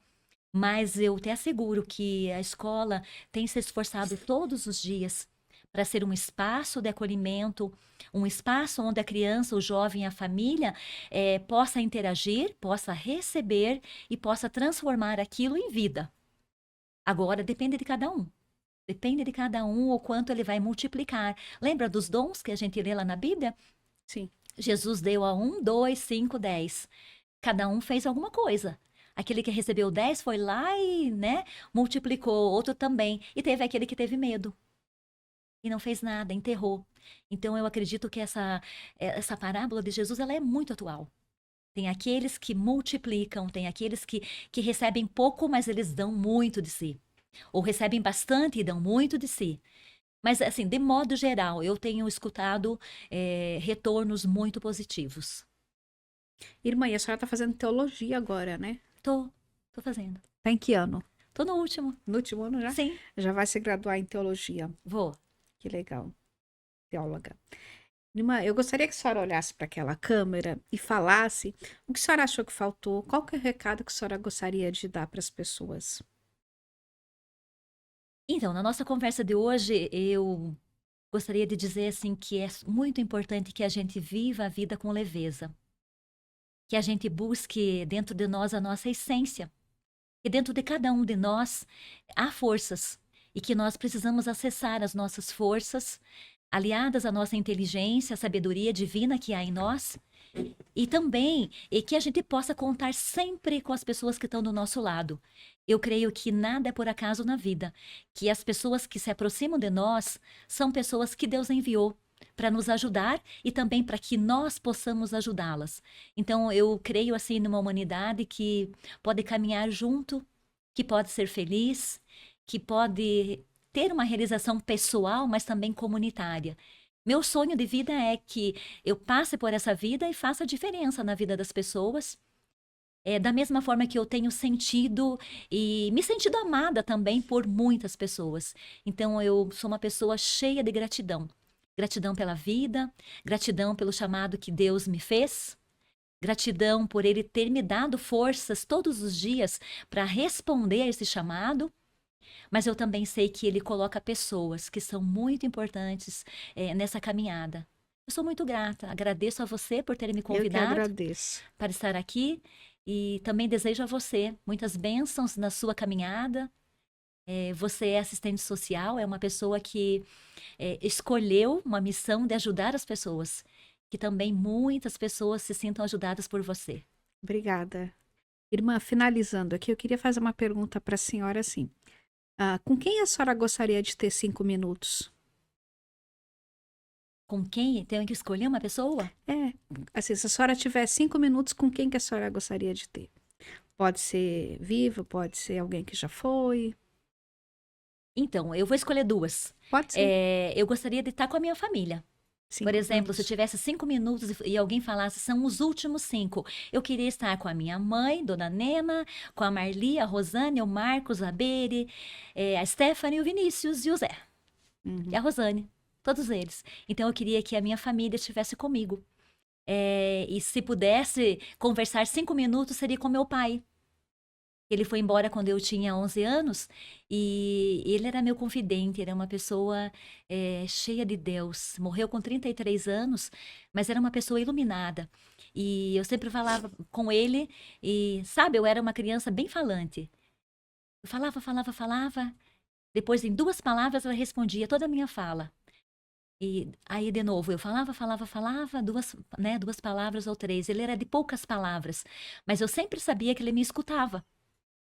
Mas eu te asseguro que a escola tem se esforçado todos os dias para ser um espaço de acolhimento, um espaço onde a criança, o jovem, a família possa interagir, possa receber e possa transformar aquilo em vida. Agora, depende de cada um. Depende de cada um o quanto ele vai multiplicar. Lembra dos dons que a gente lê lá na Bíblia? Sim. Jesus deu a 1, 2, 5, 10. Cada um fez alguma coisa. Aquele que recebeu 10 foi lá e, né, multiplicou, outro também. E teve aquele que teve medo e não fez nada, enterrou. Então eu acredito que essa parábola de Jesus, ela é muito atual. Tem aqueles que multiplicam, tem aqueles que recebem pouco, mas eles dão muito de si. Ou recebem bastante e dão muito de si. Mas, assim, de modo geral, eu tenho escutado retornos muito positivos. Irmã, e a senhora está fazendo teologia agora, né? Tô fazendo. Tá em que ano? Tô no último. No último ano já? Sim, Já vai se graduar em teologia. vou. Que legal. Teóloga. Irmã, eu gostaria que a senhora olhasse para aquela câmera e falasse o que a senhora achou que faltou, qual que é o recado que a senhora gostaria de dar para as pessoas. Então, na nossa conversa de hoje, eu gostaria de dizer, assim, que é muito importante que a gente viva a vida com leveza. Que a gente busque dentro de nós a nossa essência. Que dentro de cada um de nós há forças. E que nós precisamos acessar as nossas forças, aliadas à nossa inteligência, à sabedoria divina que há em nós. E também que a gente possa contar sempre com as pessoas que estão do nosso lado. Eu creio que nada é por acaso na vida, que as pessoas que se aproximam de nós são pessoas que Deus enviou para nos ajudar e também para que nós possamos ajudá-las. Então eu creio assim numa humanidade que pode caminhar junto, que pode ser feliz, que pode ter uma realização pessoal, mas também comunitária. Meu sonho de vida é que eu passe por essa vida e faça diferença na vida das pessoas. Da mesma forma que eu tenho sentido e me sentido amada também por muitas pessoas. Então, eu sou uma pessoa cheia de gratidão. Gratidão pela vida, gratidão pelo chamado que Deus me fez, gratidão por Ele ter me dado forças todos os dias para responder a esse chamado. Mas eu também sei que Ele coloca pessoas que são muito importantes nessa caminhada. Eu sou muito grata, agradeço a você por ter me Eu que convidado agradeço. para estar aqui e também desejo a você muitas bênçãos na sua caminhada. Você é assistente social, é uma pessoa que escolheu uma missão de ajudar as pessoas, que também muitas pessoas se sintam ajudadas por você. Obrigada. Irmã, finalizando aqui, eu queria fazer uma pergunta para a senhora assim. Com quem a senhora gostaria de ter 5 minutos? Com quem? Tenho que escolher uma pessoa? Assim, se a senhora tiver 5 minutos, com quem que a senhora gostaria de ter? Pode ser vivo, pode ser alguém que já foi. Então, eu vou escolher duas. Pode ser. Eu gostaria de estar com a minha família. Por 5 exemplo, se eu minutos. tivesse 5 minutos e alguém falasse, são os últimos 5. Eu queria estar com a minha mãe, Dona Nena, com a Marli, a Rosane, o Marcos, a Bere, a Stephanie, o Vinícius e o Zé. Uhum. E a Rosane. Todos eles. Então, eu queria que a minha família estivesse comigo. E se pudesse conversar 5 minutos, seria com meu pai. Ele foi embora quando eu tinha 11 anos e ele era meu confidente, era uma pessoa cheia de Deus. Morreu com 33 anos, mas era uma pessoa iluminada. E eu sempre falava com ele e, sabe, eu era uma criança bem falante. Eu falava, falava, falava. Depois, em 2 palavras, ela respondia toda a minha fala. E aí, de novo, eu falava, falava, falava, 2 palavras ou 3. Ele era de poucas palavras, mas eu sempre sabia que ele me escutava.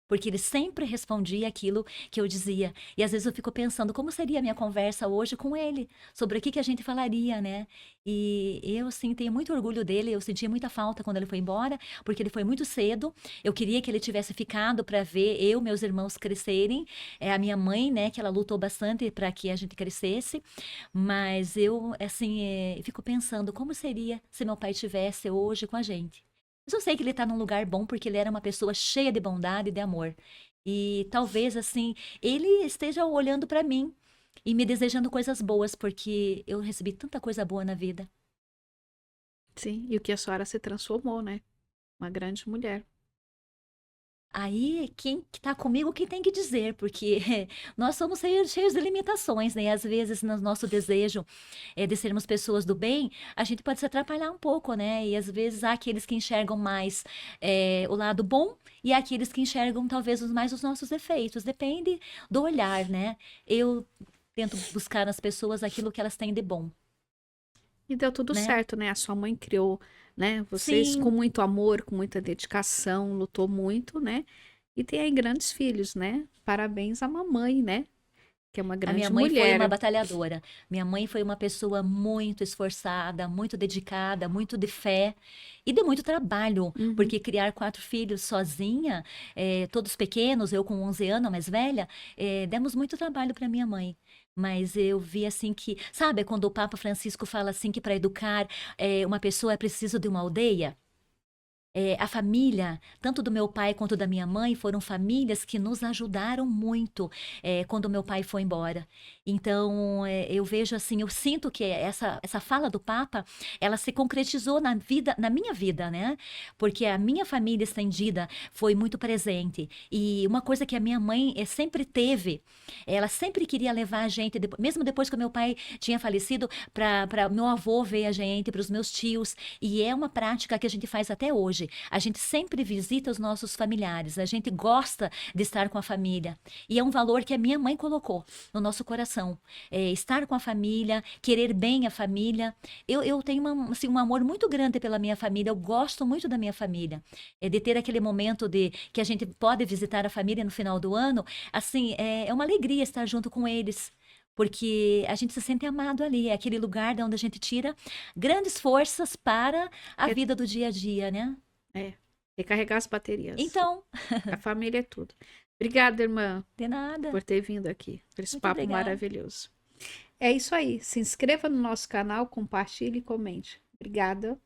Porque ele sempre respondia aquilo que eu dizia. E às vezes eu fico pensando como seria a minha conversa hoje com ele, sobre o que a gente falaria, né? E eu, sim, tenho muito orgulho dele. Eu sentia muita falta quando ele foi embora, porque ele foi muito cedo. Eu queria que ele tivesse ficado para ver eu, meus irmãos crescerem. A minha mãe, né, que ela lutou bastante para que a gente crescesse. Mas eu, assim, fico pensando como seria se meu pai estivesse hoje com a gente. Mas eu sei que ele está num lugar bom porque ele era uma pessoa cheia de bondade e de amor. E talvez, assim, ele esteja olhando para mim e me desejando coisas boas, porque eu recebi tanta coisa boa na vida. Sim, e o que a senhora se transformou, né? Uma grande mulher. Aí, quem que tá comigo, quem tem que dizer, porque nós somos cheios de limitações, né? E às vezes, no nosso desejo de sermos pessoas do bem, a gente pode se atrapalhar um pouco, né? E às vezes há aqueles que enxergam mais o lado bom e há aqueles que enxergam talvez mais os nossos defeitos. Depende do olhar, né? Eu tento buscar nas pessoas aquilo que elas têm de bom, E deu tudo né? certo, né? A sua mãe criou né? Vocês Sim. com muito amor, com muita dedicação, lutou muito, né? E tem aí grandes filhos, né? Parabéns à mamãe, né? Que é uma A minha grande mãe foi uma mulher. batalhadora. Minha mãe foi uma pessoa muito esforçada, muito dedicada, muito de fé e de muito trabalho, Uhum. porque criar 4 filhos sozinha, todos pequenos, eu com 11 anos, a mais velha, demos muito trabalho para minha mãe. Mas eu vi assim que, sabe, quando o Papa Francisco fala assim que para educar uma pessoa é preciso de uma aldeia? A família, tanto do meu pai quanto da minha mãe, foram famílias que nos ajudaram muito quando meu pai foi embora. Então, eu vejo assim, eu sinto que essa fala do Papa, ela se concretizou na vida, na minha vida, né? Porque a minha família estendida foi muito presente. E uma coisa que a minha mãe sempre teve, ela sempre queria levar a gente, mesmo depois que o meu pai tinha falecido, para meu avô ver a gente, para os meus tios. E é uma prática que a gente faz até hoje. A gente sempre visita os nossos familiares, a gente gosta de estar com a família. E é um valor que a minha mãe colocou no nosso coração. Estar com a família, querer bem a família. Eu tenho assim, um amor muito grande pela minha família, eu gosto muito da minha família. De ter aquele momento de que a gente pode visitar a família no final do ano, assim, é uma alegria estar junto com eles. Porque a gente se sente amado ali, é aquele lugar de onde a gente tira grandes forças para a É, vida do dia a dia, né? é, recarregar as baterias. Então, A família é tudo. Obrigada, irmã, de nada. por ter vindo aqui, por esse Muito papo obrigada. maravilhoso. É isso aí. Se inscreva no nosso canal, compartilhe e comente. Obrigada.